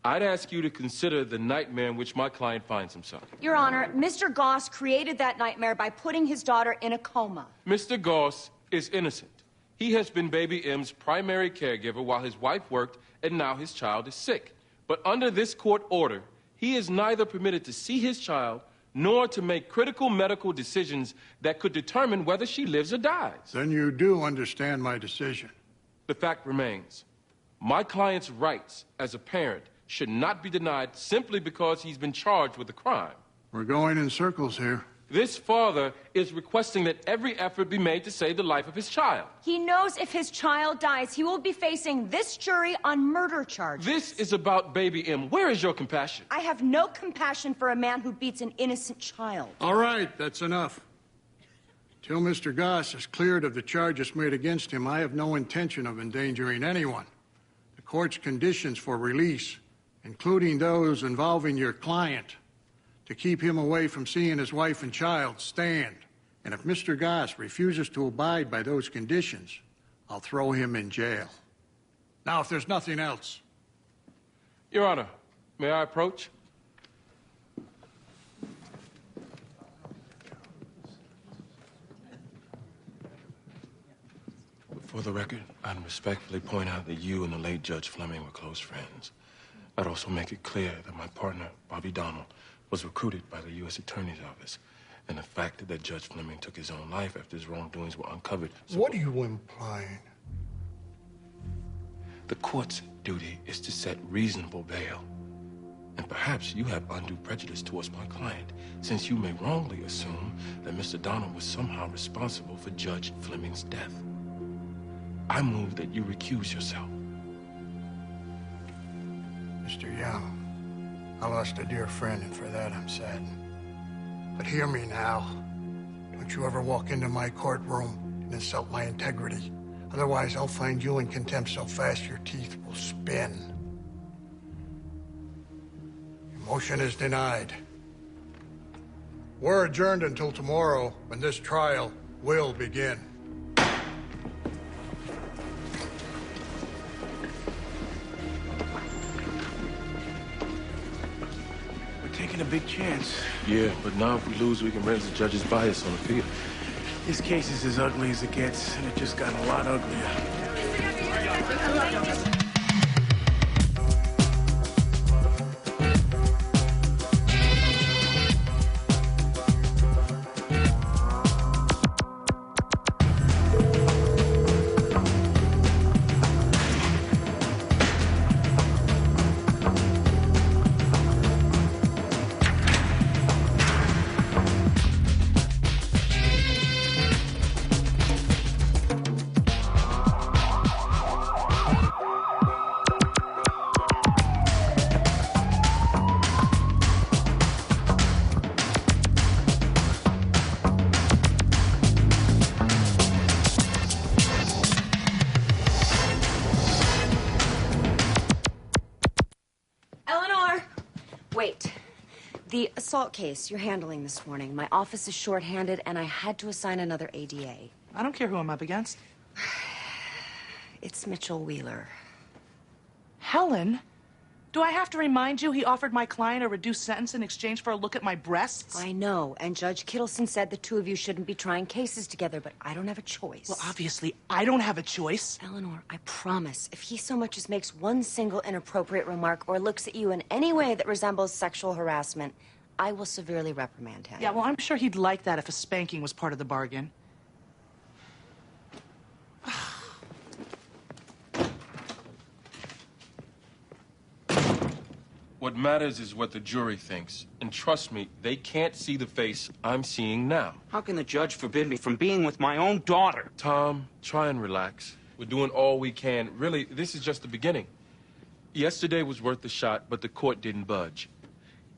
I'd ask you to consider the nightmare in which my client finds himself. Your Honor, Mr. Goss created that nightmare by putting his daughter in a coma. Mr. Goss is innocent. He has been Baby M's primary caregiver while his wife worked, and now his child is sick. But under this court order, he is neither permitted to see his child nor to make critical medical decisions that could determine whether she lives or dies. Then you do understand my decision. The fact remains, my client's rights as a parent should not be denied simply because he's been charged with a crime. We're going in circles here. This father is requesting that every effort be made to save the life of his child. He knows if his child dies, he will be facing this jury on murder charges. This is about baby M. Where is your compassion? I have no compassion for a man who beats an innocent child. All right, that's enough. Till Mr. Goss is cleared of the charges made against him, I have no intention of endangering anyone. The court's conditions for release, including those involving your client, to keep him away from seeing his wife and child, stand. And if Mr. Goss refuses to abide by those conditions, I'll throw him in jail. Now, if there's nothing else. Your Honor, may I approach? For the record, I'd respectfully point out that you and the late Judge Fleming were close friends. I'd also make it clear that my partner, Bobby Donald, was recruited by the U.S. Attorney's Office, and the fact that Judge Fleming took his own life after his wrongdoings were uncovered. What are you implying? The court's duty is to set reasonable bail. And perhaps you have undue prejudice towards my client, since you may wrongly assume that Mr. Donald was somehow responsible for Judge Fleming's death. I move that you recuse yourself. Mr. Young, I lost a dear friend, and for that I'm saddened. But hear me now. Don't you ever walk into my courtroom and insult my integrity. Otherwise, I'll find you in contempt so fast your teeth will spin. Your motion is denied. We're adjourned until tomorrow, when this trial will begin. Taking a big chance. Yeah, but now if we lose, we can raise the judge's bias on appeal. This case is as ugly as it gets, and it just got a lot uglier. Wait. The assault case you're handling this morning. My office is short-handed, and I had to assign another ADA. I don't care who I'm up against. It's Mitchell Wheeler. Helen? Do I have to remind you he offered my client a reduced sentence in exchange for a look at my breasts? I know, and Judge Kittleson said the two of you shouldn't be trying cases together, but I don't have a choice. Well, obviously, I don't have a choice. Eleanor, I promise, if he so much as makes one single inappropriate remark or looks at you in any way that resembles sexual harassment, I will severely reprimand him. Yeah, well, I'm sure he'd like that if a spanking was part of the bargain. What matters is what the jury thinks. And trust me, they can't see the face I'm seeing now. How can the judge forbid me from being with my own daughter? Tom, try and relax. We're doing all we can. Really, this is just the beginning. Yesterday was worth the shot, but the court didn't budge.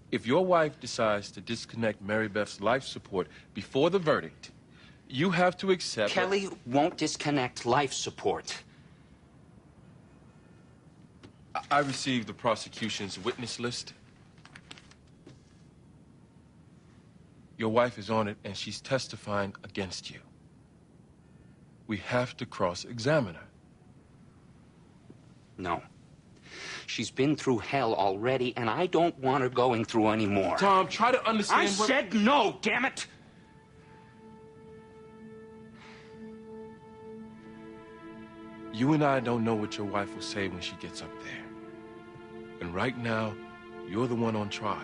If your wife decides to disconnect Mary Beth's life support before the verdict, you have to accept... Kelly won't disconnect life support. I received the prosecution's witness list. Your wife is on it, and she's testifying against you. We have to cross-examine her. No. She's been through hell already, and I don't want her going through any more. Tom, try to understand I said no, damn it! You and I don't know what your wife will say when she gets up there. And right now, you're the one on trial.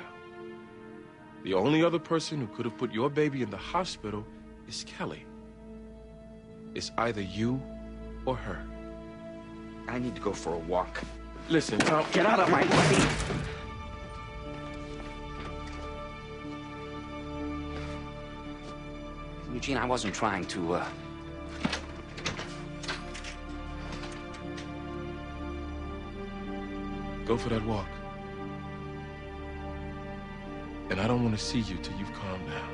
The only other person who could have put your baby in the hospital is Kelly. It's either you or her. I need to go for a walk. Listen, Tom... Get out of my way! Eugene, I wasn't trying to, Go for that walk. And I don't want to see you till you've calmed down.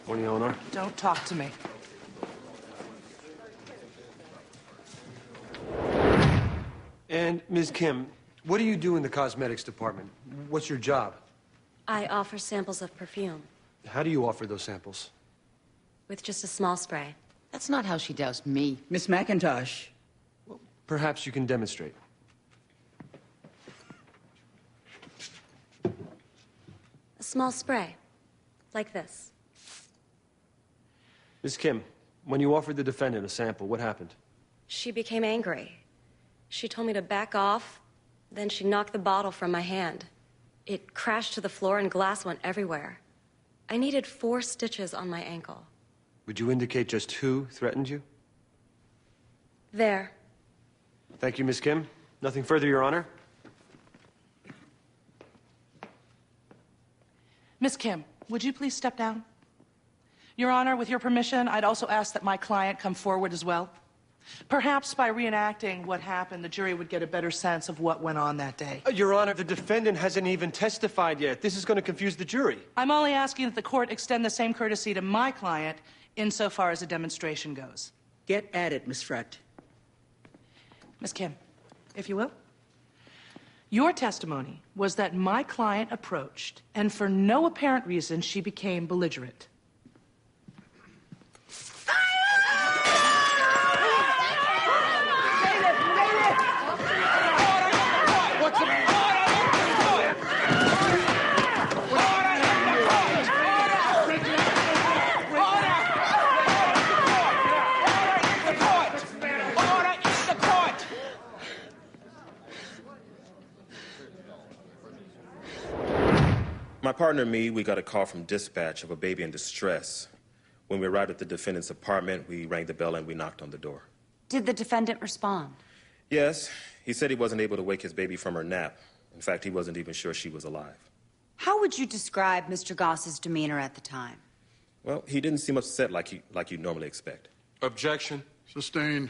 Morning, Eleanor. Don't talk to me. And, Ms. Kim, what do you do in the cosmetics department? What's your job? I offer samples of perfume How do you offer those samples? with just a small spray. That's not how she doused me. Miss McIntosh. Perhaps you can demonstrate. A small spray, like this. Ms. Kim, when you offered the defendant a sample, what happened? She became angry. She told me to back off, then she knocked the bottle from my hand. It crashed to the floor and glass went everywhere. I needed 4 stitches on my ankle. Would you indicate just who threatened you? There. Thank you, Ms. Kim. Nothing further, Your Honor. Miss Kim, would you please step down? Your Honor, with your permission, I'd also ask that my client come forward as well. Perhaps by reenacting what happened, the jury would get a better sense of what went on that day. Your Honor, the defendant hasn't even testified yet. This is going to confuse the jury. I'm only asking that the court extend the same courtesy to my client insofar as a demonstration goes. Get at it, Miss Frett. Miss Kim, if you will. Your testimony was that my client approached, and for no apparent reason, she became belligerent. My partner and me, we got a call from dispatch of a baby in distress. When we arrived at the defendant's apartment, we rang the bell and we knocked on the door. Did the defendant respond? Yes, he said he wasn't able to wake his baby from her nap. In fact, he wasn't even sure she was alive. How would you describe Mr. Goss's demeanor at the time? Well, he didn't seem upset like you'd normally expect. Objection. Sustained.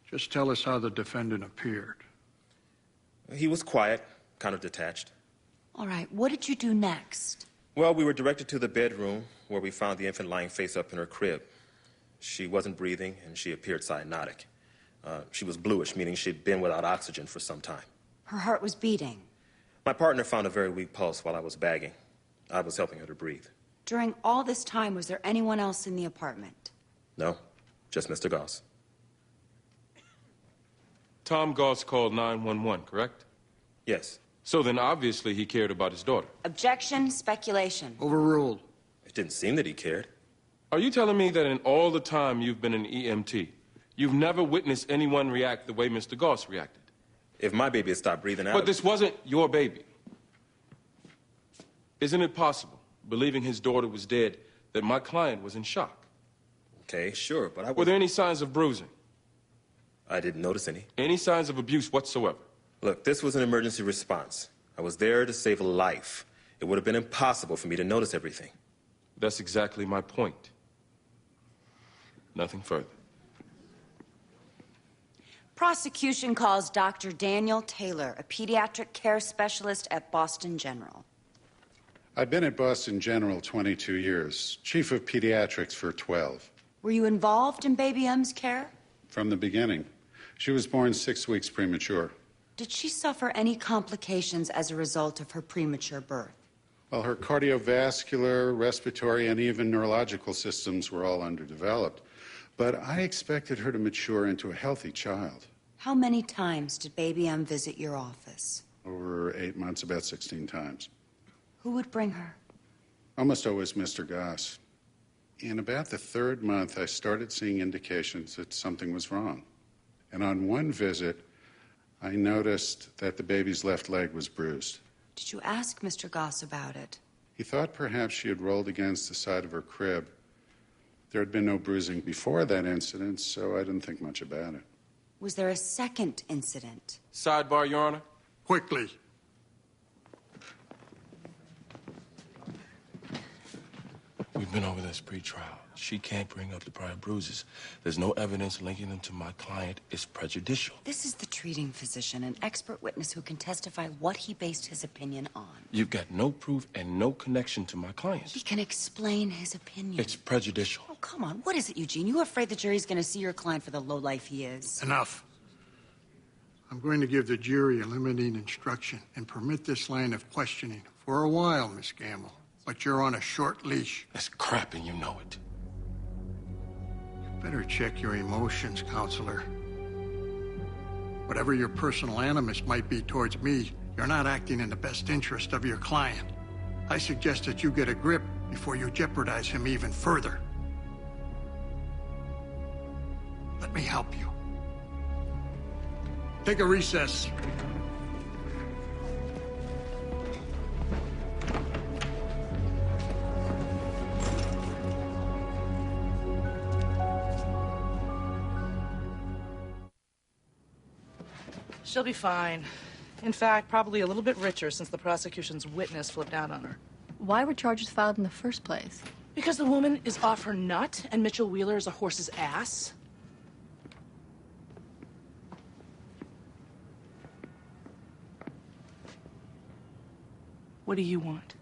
Just tell us how the defendant appeared. He was quiet, kind of detached. All right, what did you do next? Well, we were directed to the bedroom where we found the infant lying face up in her crib. She wasn't breathing and she appeared cyanotic. She was bluish, meaning she'd been without oxygen for some time. Her heart was beating. My partner found a very weak pulse while I was bagging. I was helping her to breathe. During all this time, was there anyone else in the apartment? No, just Mr. Goss. Tom Goss called 911, correct? Yes. So then obviously he cared about his daughter. Objection, speculation. Overruled. It didn't seem that he cared. Are you telling me that in all the time you've been an EMT, you've never witnessed anyone react the way Mr. Goss reacted? If my baby had stopped breathing out... But this wasn't your baby. Isn't it possible, believing his daughter was dead, that my client was in shock? Okay, sure, but I was... Were there any signs of bruising? I didn't notice any. Any signs of abuse whatsoever? Look, this was an emergency response. I was there to save a life. It would have been impossible for me to notice everything. That's exactly my point. Nothing further. Prosecution calls Dr. Daniel Taylor, a pediatric care specialist at Boston General. I've been at Boston General 22 years, chief of pediatrics for 12. Were you involved in baby M's care? From the beginning. She was born 6 weeks premature. Did she suffer any complications as a result of her premature birth? Well, her cardiovascular, respiratory, and even neurological systems were all underdeveloped. But I expected her to mature into a healthy child. How many times did baby M visit your office? Over 8 months, about 16 times. Who would bring her? Almost always Mr. Goss. In about the 3rd month, I started seeing indications that something was wrong. And on one visit, I noticed that the baby's left leg was bruised. Did you ask Mr. Goss about it? He thought perhaps she had rolled against the side of her crib. There had been no bruising before that incident, so I didn't think much about it. Was there a second incident? Sidebar, Your Honor. Quickly. We've been over this pre-trial. She can't bring up the prior bruises. There's no evidence linking them to my client. It's prejudicial. This is the treating physician, an expert witness who can testify what he based his opinion on. You've got no proof and no connection to my client. He can explain his opinion. It's prejudicial. Oh, come on. What is it, Eugene? You afraid the jury's going to see your client for the lowlife he is? Enough. I'm going to give the jury a limiting instruction and permit this line of questioning for a while, Miss Gamble. But you're on a short leash. That's crap, and you know it. Better check your emotions, counselor. Whatever your personal animus might be towards me, you're not acting in the best interest of your client. I suggest that you get a grip before you jeopardize him even further. Let me help you. Take a recess. She'll be fine. In fact, probably a little bit richer since the prosecution's witness flipped out on her. Why were charges filed in the first place? Because the woman is off her nut and Mitchell Wheeler is a horse's ass. What do you want?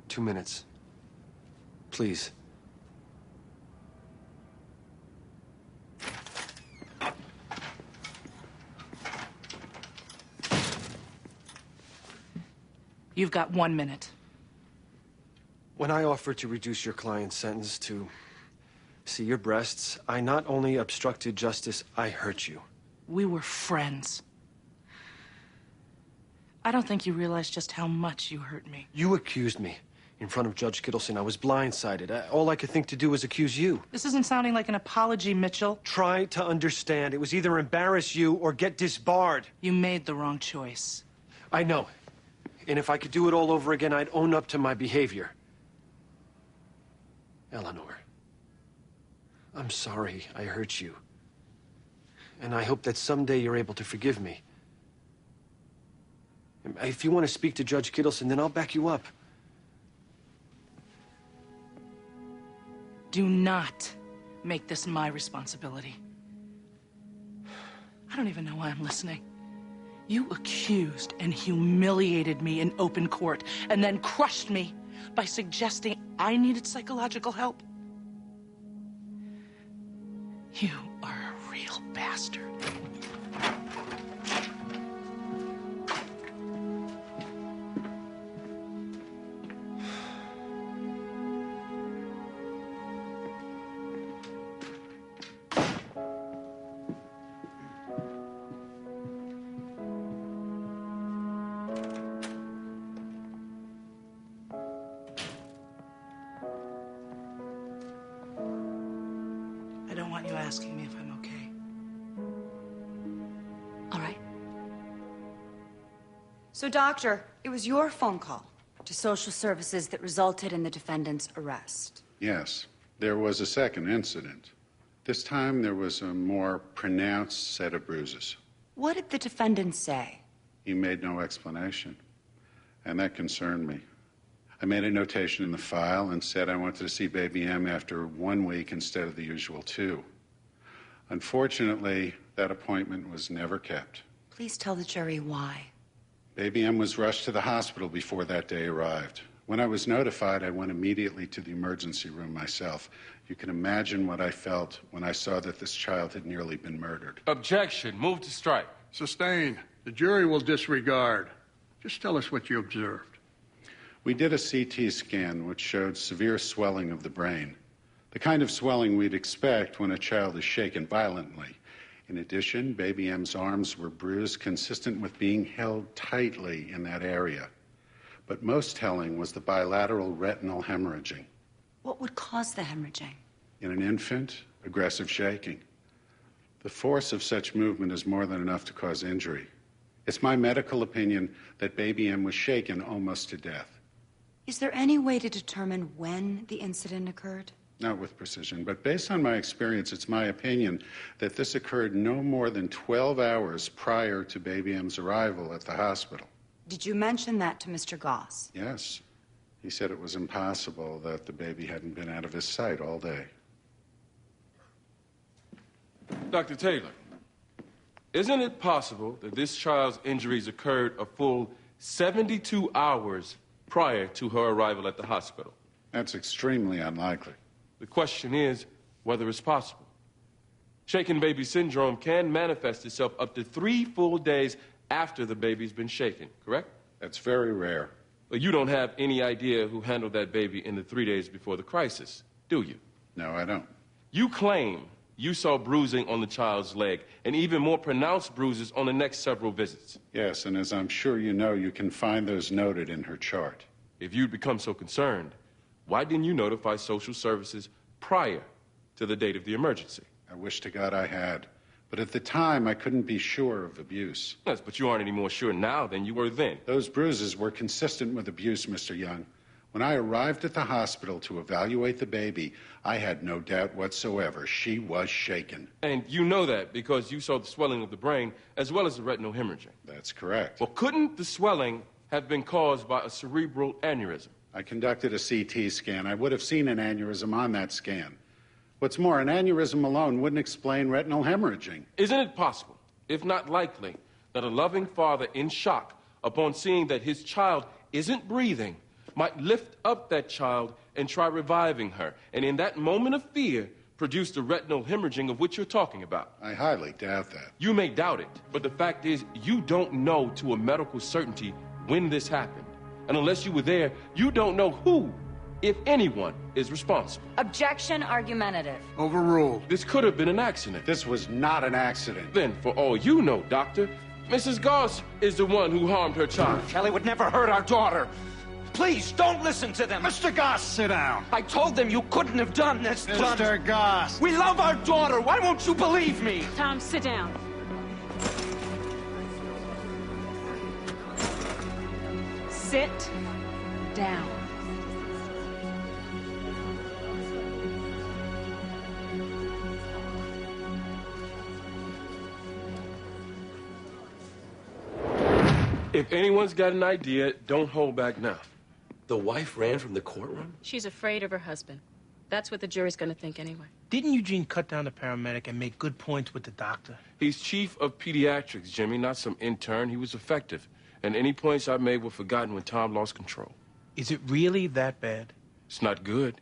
2 minutes. Please. You've got 1 minute. When I offered to reduce your client's sentence to see your breasts, I not only obstructed justice, I hurt you. We were friends. I don't think you realize just how much you hurt me. You accused me in front of Judge Kittleson. I was blindsided. All I could think to do was accuse you. This isn't sounding like an apology, Mitchell. Try to understand. It was either embarrass you or get disbarred. You made the wrong choice. I know. And if I could do it all over again, I'd own up to my behavior. Eleanor, I'm sorry I hurt you. And I hope that someday you're able to forgive me. If you want to speak to Judge Kittleson, then I'll back you up. Do not make this my responsibility. I don't even know why I'm listening. You accused and humiliated me in open court and then crushed me by suggesting I needed psychological help. You are a real bastard. I don't want you asking me if I'm okay. All right. So, Doctor, it was your phone call to social services that resulted in the defendant's arrest. Yes, there was a second incident. This time there was a more pronounced set of bruises. What did the defendant say? He made no explanation, and that concerned me. I made a notation in the file and said I wanted to see Baby M after 1 week instead of the usual 2. Unfortunately, that appointment was never kept. Please tell the jury why. Baby M was rushed to the hospital before that day arrived. When I was notified, I went immediately to the emergency room myself. You can imagine what I felt when I saw that this child had nearly been murdered. Objection. Move to strike. Sustained. The jury will disregard. Just tell us what you observed. We did a CT scan which showed severe swelling of the brain, the kind of swelling we'd expect when a child is shaken violently. In addition, Baby M's arms were bruised, consistent with being held tightly in that area. But most telling was the bilateral retinal hemorrhaging. What would cause the hemorrhaging? In an infant, aggressive shaking. The force of such movement is more than enough to cause injury. It's my medical opinion that baby M was shaken almost to death. Is there any way to determine when the incident occurred? Not with precision, but based on my experience, it's my opinion that this occurred no more than 12 hours prior to baby M's arrival at the hospital. Did you mention that to Mr. Goss? Yes. He said it was impossible that the baby hadn't been out of his sight all day. Dr. Taylor, isn't it possible that this child's injuries occurred a full 72 hours prior to her arrival at the hospital? That's extremely unlikely. The question is whether it's possible. Shaken baby syndrome can manifest itself up to 3 full days after the baby's been shaken, correct? That's very rare. But you don't have any idea who handled that baby in the 3 days before the crisis, do you? No, I don't. You claim you saw bruising on the child's leg, and even more pronounced bruises on the next several visits. Yes, and as I'm sure you know, you can find those noted in her chart. If you'd become so concerned, why didn't you notify social services prior to the date of the emergency? I wish to God I had. But at the time, I couldn't be sure of abuse. Yes, but you aren't any more sure now than you were then. Those bruises were consistent with abuse, Mr. Young. When I arrived at the hospital to evaluate the baby, I had no doubt whatsoever she was shaken. And you know that because you saw the swelling of the brain as well as the retinal hemorrhaging. That's correct. Well, couldn't the swelling have been caused by a cerebral aneurysm? I conducted a CT scan. I would have seen an aneurysm on that scan. What's more, an aneurysm alone wouldn't explain retinal hemorrhaging. Isn't it possible, if not likely, that a loving father in shock upon seeing that his child isn't breathing might lift up that child and try reviving her, and in that moment of fear, produce the retinal hemorrhaging of which you're talking about? I highly doubt that. You may doubt it, but the fact is, you don't know to a medical certainty when this happened. And unless you were there, you don't know who, if anyone, is responsible. Objection argumentative. Overruled. This could have been an accident. This was not an accident. Then, for all you know, Doctor, Mrs. Goss is the one who harmed her child. Kelly would never hurt our daughter. Please, don't listen to them. Mr. Goss, sit down. I told them you couldn't have done this. Mr. Goss. We love our daughter. Why won't you believe me? Tom, sit down. Sit down. If anyone's got an idea, don't hold back now. The wife ran from the courtroom? She's afraid of her husband. That's what the jury's gonna think anyway. Didn't Eugene cut down the paramedic and make good points with the doctor? He's chief of pediatrics, Jimmy, not some intern. He was effective. And any points I made were forgotten when Tom lost control. Is it really that bad? It's not good.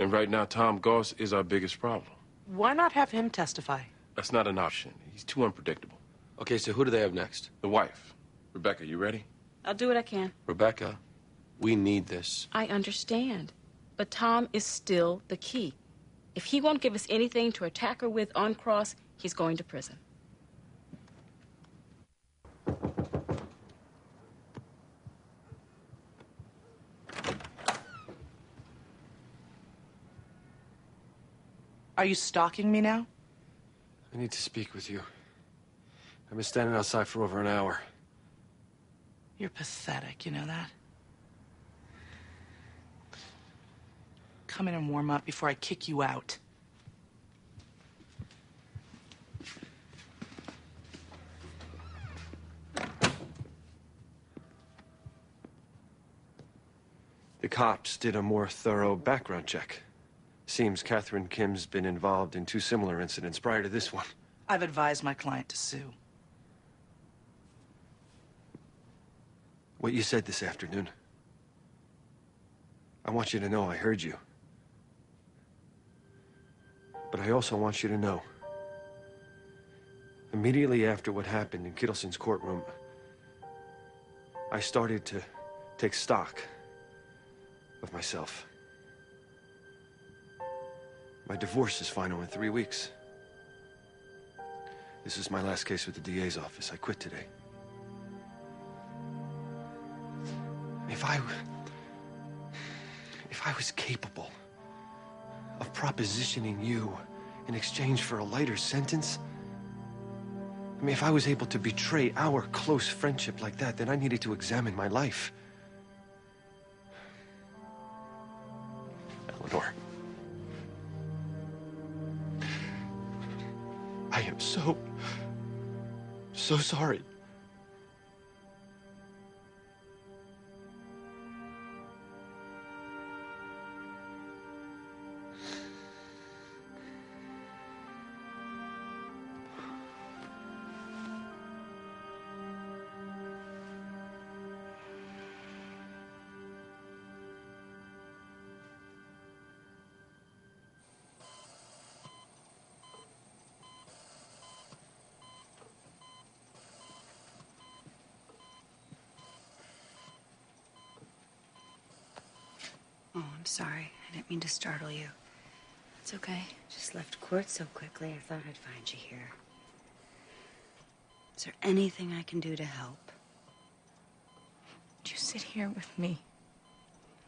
And right now, Tom Goss is our biggest problem. Why not have him testify? That's not an option. He's too unpredictable. Okay, so who do they have next? The wife. Rebecca, you ready? I'll do what I can. Rebecca, we need this. I understand. But Tom is still the key. If he won't give us anything to attack her with on cross, he's going to prison. Are you stalking me now? I need to speak with you. I've been standing outside for over an hour. You're pathetic, you know that? Come in and warm up before I kick you out. The cops did a more thorough background check. Seems Catherine Kim's been involved in 2 similar incidents prior to this one. I've advised my client to sue. What you said this afternoon. I want you to know I heard you. But I also want you to know, immediately after what happened in Kittleson's courtroom, I started to take stock of myself. My divorce is final in 3 weeks. This is my last case with the DA's office. I quit today. If I was capable of propositioning you in exchange for a lighter sentence, I mean, if I was able to betray our close friendship like that, then I needed to examine my life. Eleanor. I am so sorry. Oh, I'm sorry. I didn't mean to startle you. It's okay. Just left court so quickly, I thought I'd find you here. Is there anything I can do to help? Would you sit here with me?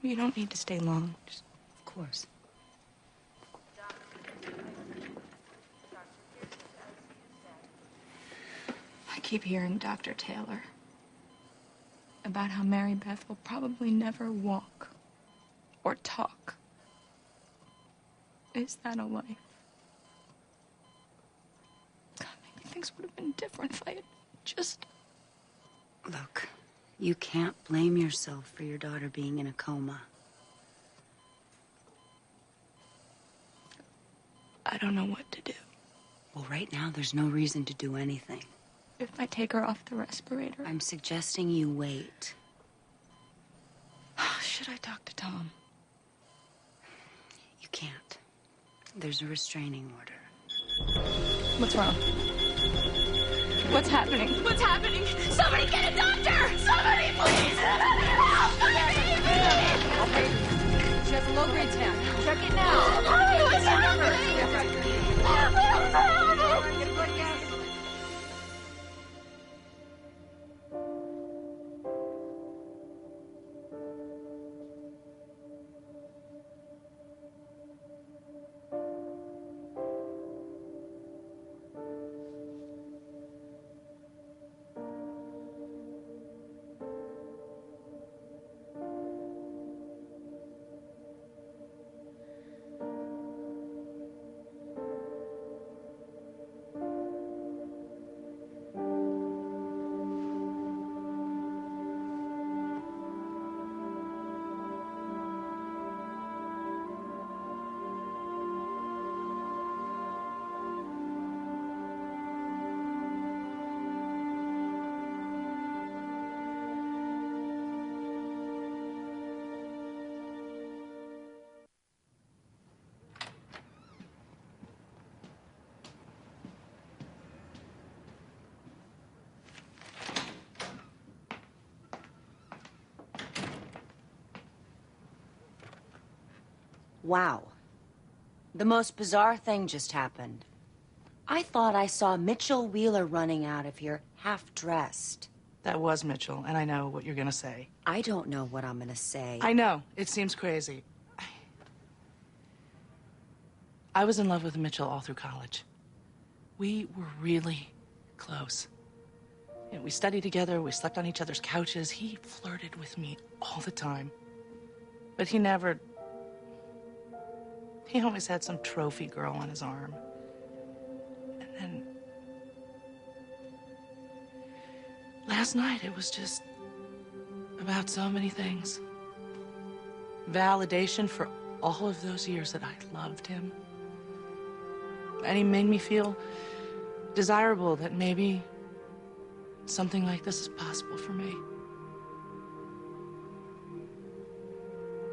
You don't need to stay long. Just... Of course. I keep hearing Dr. Taylor about how Mary Beth will probably never walk or talk. Is that a life? God, maybe things would have been different if I had just... Look, you can't blame yourself for your daughter being in a coma. I don't know what to do. Well, right now, there's no reason to do anything. If I take her off the respirator... I'm suggesting you wait. Should I talk to Tom? You can't. There's a restraining order. What's wrong? What's happening? What's happening? Somebody get a doctor! Somebody, please! Help! Okay. She has a low-grade temp. Check it now. Oh, what's happening? Get a blood gas. Wow. The most bizarre thing just happened. I thought I saw Mitchell Wheeler running out of here half-dressed. That was Mitchell, and I know what you're gonna say. I don't know what I'm gonna say. I know. It seems crazy. I was in love with Mitchell all through college. We were really close. You know, we studied together, we slept on each other's couches. He flirted with me all the time. But he never... He always had some trophy girl on his arm. And then... last night, it was just... about so many things. Validation for all of those years that I loved him. And he made me feel desirable, that maybe something like this is possible for me.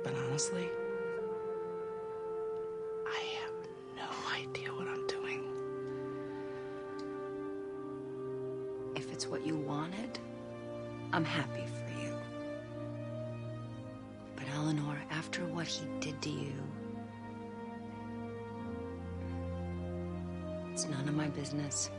But honestly, I have no idea what I'm doing. If it's what you wanted, I'm happy for you. But Eleanor, after what he did to you, it's none of my business.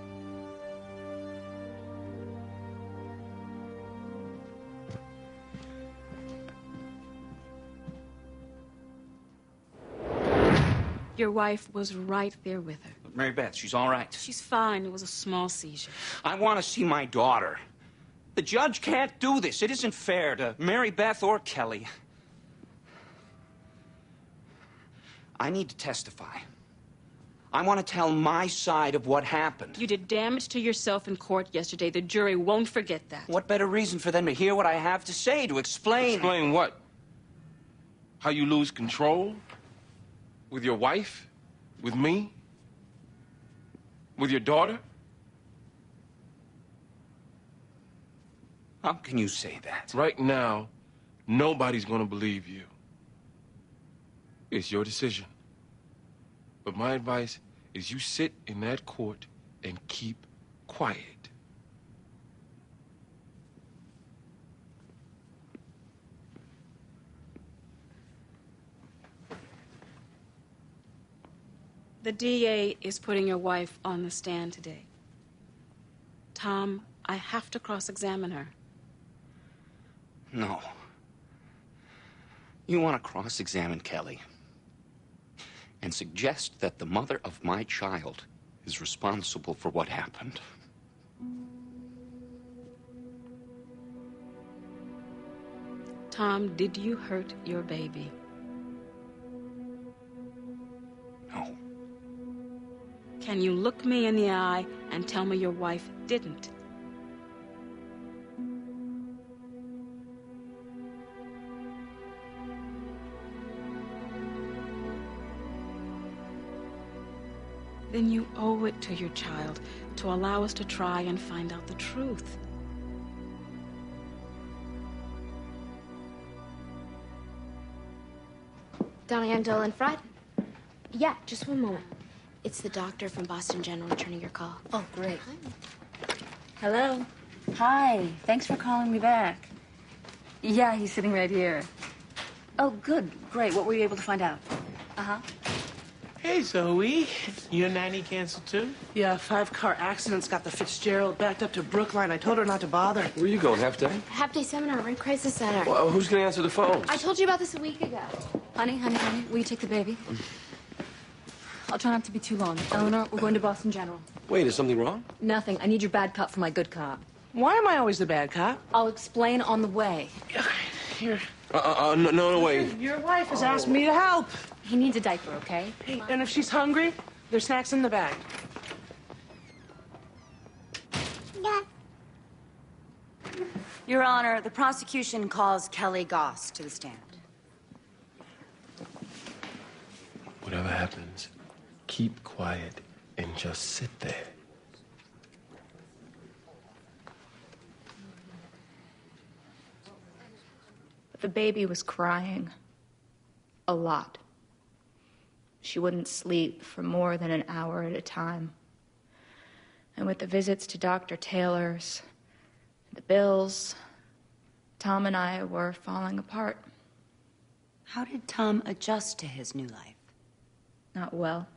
Your wife was right there with her. Mary Beth, she's all right. She's fine. It was a small seizure. I want to see my daughter. The judge can't do this. It isn't fair to Mary Beth or Kelly. I need to testify. I want to tell my side of what happened. You did damage to yourself in court yesterday. The jury won't forget that. What better reason for them to hear what I have to say, to explain? Explain what? How you lose control? With your wife? With me? With your daughter? How can you say that? Right now, nobody's gonna believe you. It's your decision. But my advice is you sit in that court and keep quiet. The DA is putting your wife on the stand today. Tom, I have to cross-examine her. No. You want to cross-examine Kelly and suggest that the mother of my child is responsible for what happened. Tom, did you hurt your baby? No. Can you look me in the eye and tell me your wife didn't? Then you owe it to your child to allow us to try and find out the truth. Diane, Dolan, Fred? Yeah, just one moment. It's the doctor from Boston General returning your call. Oh, great. Hello. Hi. Thanks for calling me back. Yeah, he's sitting right here. Oh, good. Great. What were you able to find out? Uh-huh. Hey, Zoe. Your nanny canceled too? Yeah, 5-car accidents got the Fitzgerald backed up to Brookline. I told her not to bother. Where are you going, half day? Half-day seminar, we're in crisis center. Well, who's going to answer the phone? I told you about this a week ago. Honey, will you take the baby? I'll try not to be too long. Eleanor, we're going to Boston General. Wait, is something wrong? Nothing. I need your bad cop for my good cop. Why am I always the bad cop? I'll explain on the way. Here. No, wait. Your wife has asked me to help. He needs a diaper, okay? Hey, and if she's hungry, there's snacks in the bag. Your Honor, the prosecution calls Kelly Goss to the stand. Whatever happens, keep quiet and just sit there. The baby was crying. A lot. She wouldn't sleep for more than an hour at a time. And with the visits to Dr. Taylor's, the bills, Tom and I were falling apart. How did Tom adjust to his new life? Not well.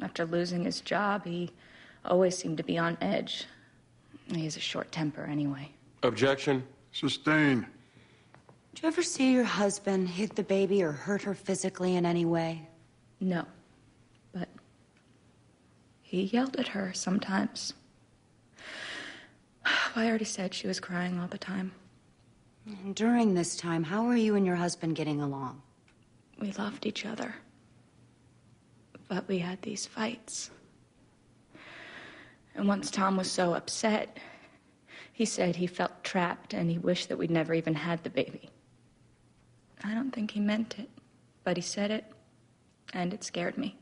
After losing his job, he always seemed to be on edge. He has a short temper anyway. Objection. Sustained. Did you ever see your husband hit the baby or hurt her physically in any way? No. But he yelled at her sometimes. I already said she was crying all the time. And during this time, how were you and your husband getting along? We loved each other. But we had these fights. And once Tom was so upset, he said he felt trapped and he wished that we'd never even had the baby. I don't think he meant it, but he said it, and it scared me.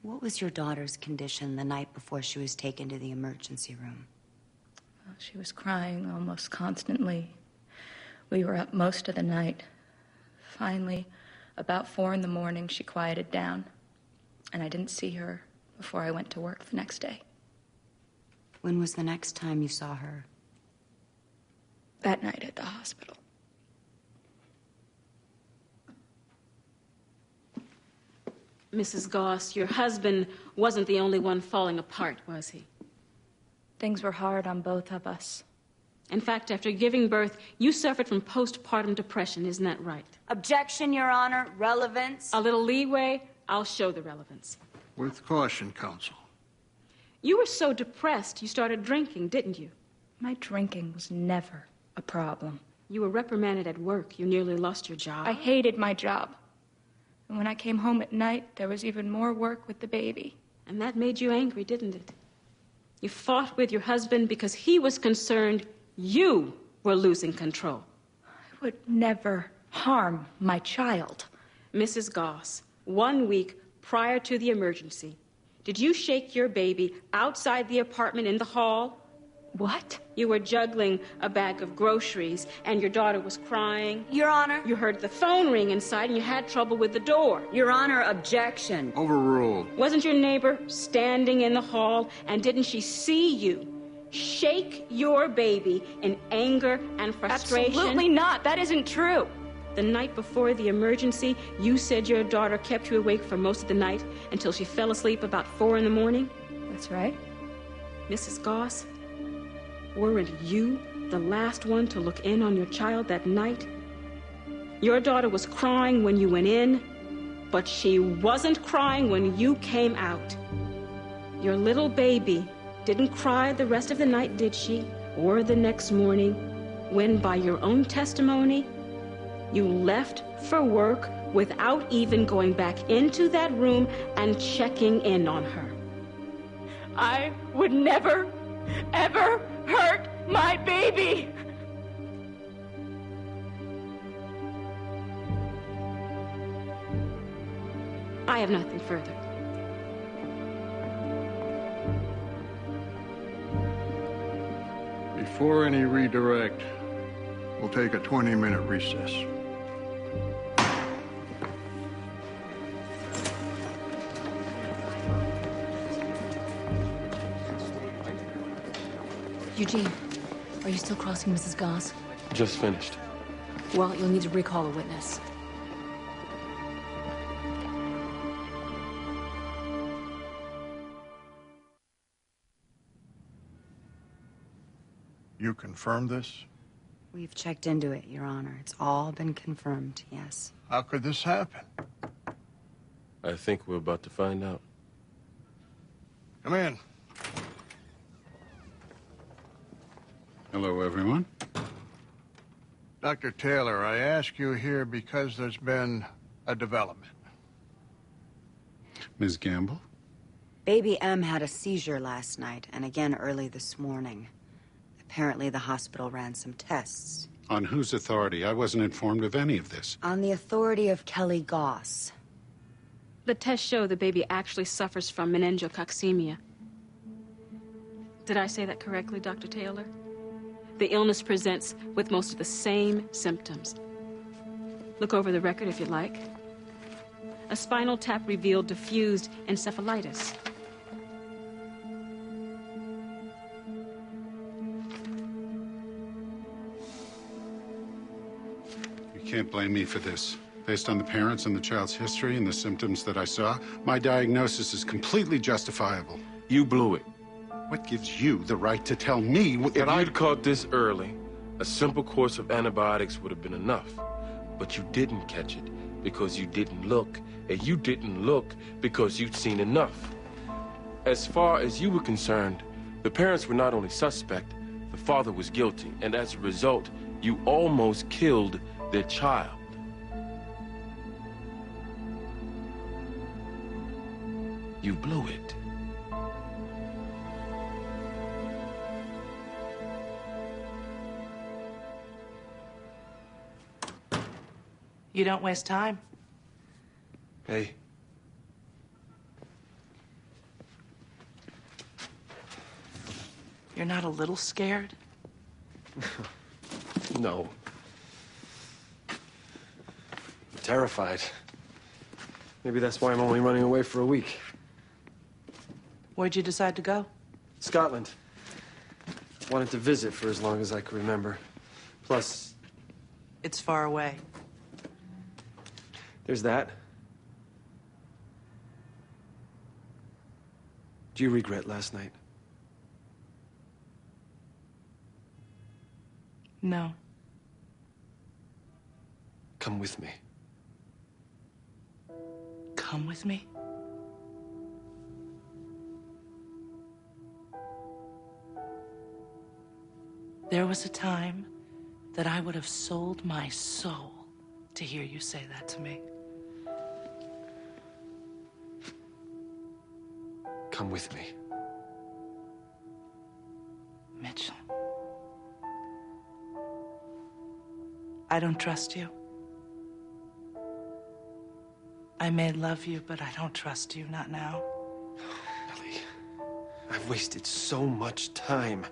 What was your daughter's condition the night before she was taken to the emergency room? Well, she was crying almost constantly. We were up most of the night. Finally, about 4 in the morning, she quieted down, and I didn't see her before I went to work the next day. When was the next time you saw her? That night at the hospital. Mrs. Goss, your husband wasn't the only one falling apart, was he? Things were hard on both of us. In fact, after giving birth, you suffered from postpartum depression, isn't that right? Objection, Your Honor. Relevance. A little leeway, I'll show the relevance. With caution, counsel. You were so depressed you started drinking, didn't you? My drinking was never a problem. You were reprimanded at work. You nearly lost your job. I hated my job. And when I came home at night, there was even more work with the baby. And that made you angry, didn't it? You fought with your husband because he was concerned you were losing control. I would never harm my child. Mrs. Goss, 1 week prior to the emergency, did you shake your baby outside the apartment in the hall? What? You were juggling a bag of groceries, and your daughter was crying. Your Honor. You heard the phone ring inside, and you had trouble with the door. Your Honor, objection. Overruled. Wasn't your neighbor standing in the hall, and didn't she see you shake your baby in anger and frustration? Absolutely not. That isn't true. The night before the emergency, you said your daughter kept you awake for most of the night until she fell asleep about 4 in the morning? That's right. Mrs. Goss, weren't you the last one to look in on your child that night? Your daughter was crying when you went in, but she wasn't crying when you came out. Your little baby didn't cry the rest of the night, did she? Or the next morning, when by your own testimony, you left for work without even going back into that room and checking in on her. I would never, ever hurt my baby. I have nothing further. Before any redirect, we'll take a 20-minute recess. Eugene, are you still crossing Mrs. Goss? Just finished. Well, you'll need to recall a witness. You confirm this? We've checked into it, Your Honor. It's all been confirmed, yes. How could this happen? I think we're about to find out. Come in. Hello, everyone. Dr. Taylor, I ask you here because there's been a development. Ms. Gamble? Baby M had a seizure last night and again early this morning. Apparently, the hospital ran some tests. On whose authority? I wasn't informed of any of this. On the authority of Kelly Goss. The tests show the baby actually suffers from meningococcemia. Did I say that correctly, Dr. Taylor? The illness presents with most of the same symptoms. Look over the record if you like. A spinal tap revealed diffused encephalitis. You can't blame me for this. Based on the parents and the child's history and the symptoms that I saw, my diagnosis is completely justifiable. You blew it. What gives you the right to tell me that If you'd caught this early, a simple course of antibiotics would have been enough. But you didn't catch it because you didn't look, and you didn't look because you'd seen enough. As far as you were concerned, the parents were not only suspect, the father was guilty, and as a result, you almost killed their child. You blew it. You don't waste time. Hey. You're not a little scared? No. I'm terrified. Maybe that's why I'm only running away for a week. Where'd you decide to go? Scotland. Wanted to visit for as long as I could remember. Plus, It's far away. there's that. Do you regret last night? No. Come with me. Come with me? There was a time that I would have sold my soul to hear you say that to me. Come with me. Mitchell. I don't trust you. I may love you, but I don't trust you, not now. Ellie, I've wasted so much time.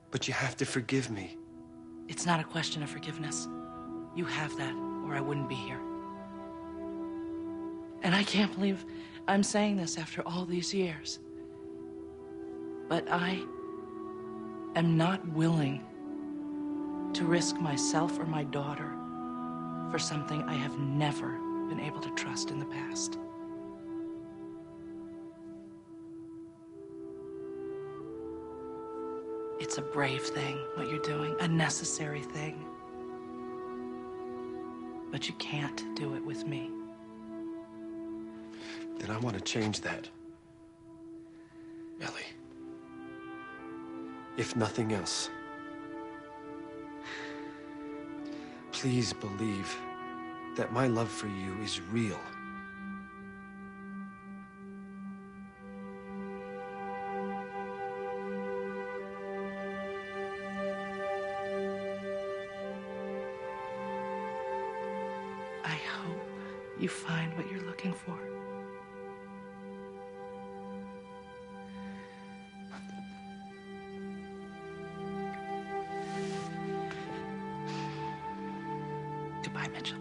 But you have to forgive me. It's not a question of forgiveness. You have that, or I wouldn't be here. And I can't believe I'm saying this after all these years. But I am not willing to risk myself or my daughter for something I have never been able to trust in the past. It's a brave thing, what you're doing, a necessary thing. But you can't do it with me. Then I want to change that. Ellie. If nothing else, please believe that my love for you is real. I hope you find what you're looking for. Goodbye, Mitchell.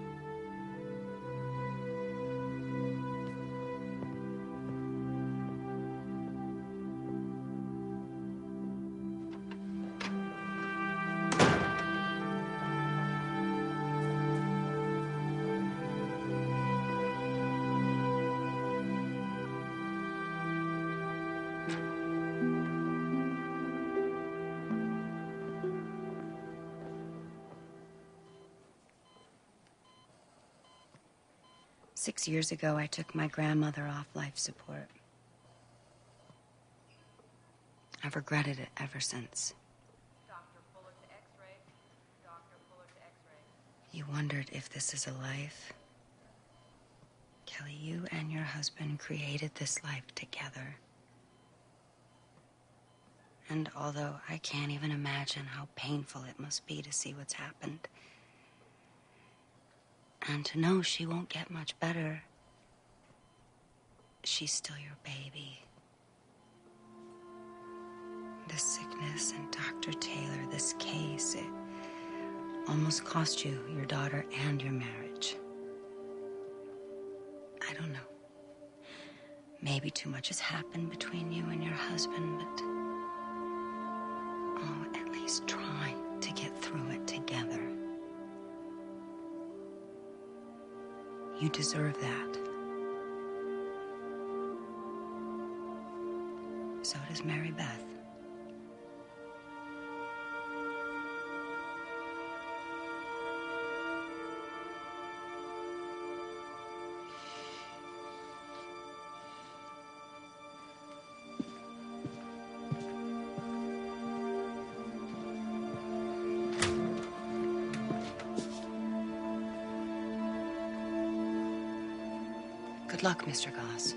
Six years ago, I took my grandmother off life support. I've regretted it ever since. You wondered if this is a life? Kelly, you and your husband created this life together. And although I can't even imagine how painful it must be to see what's happened, and to know she won't get much better, she's still your baby. This sickness and Dr. Taylor, this case, it almost cost you your daughter and your marriage. I don't know. Maybe too much has happened between you and your husband, but at least try to get through it together. You deserve that. So does Mary Beth. Good luck, Mr. Goss.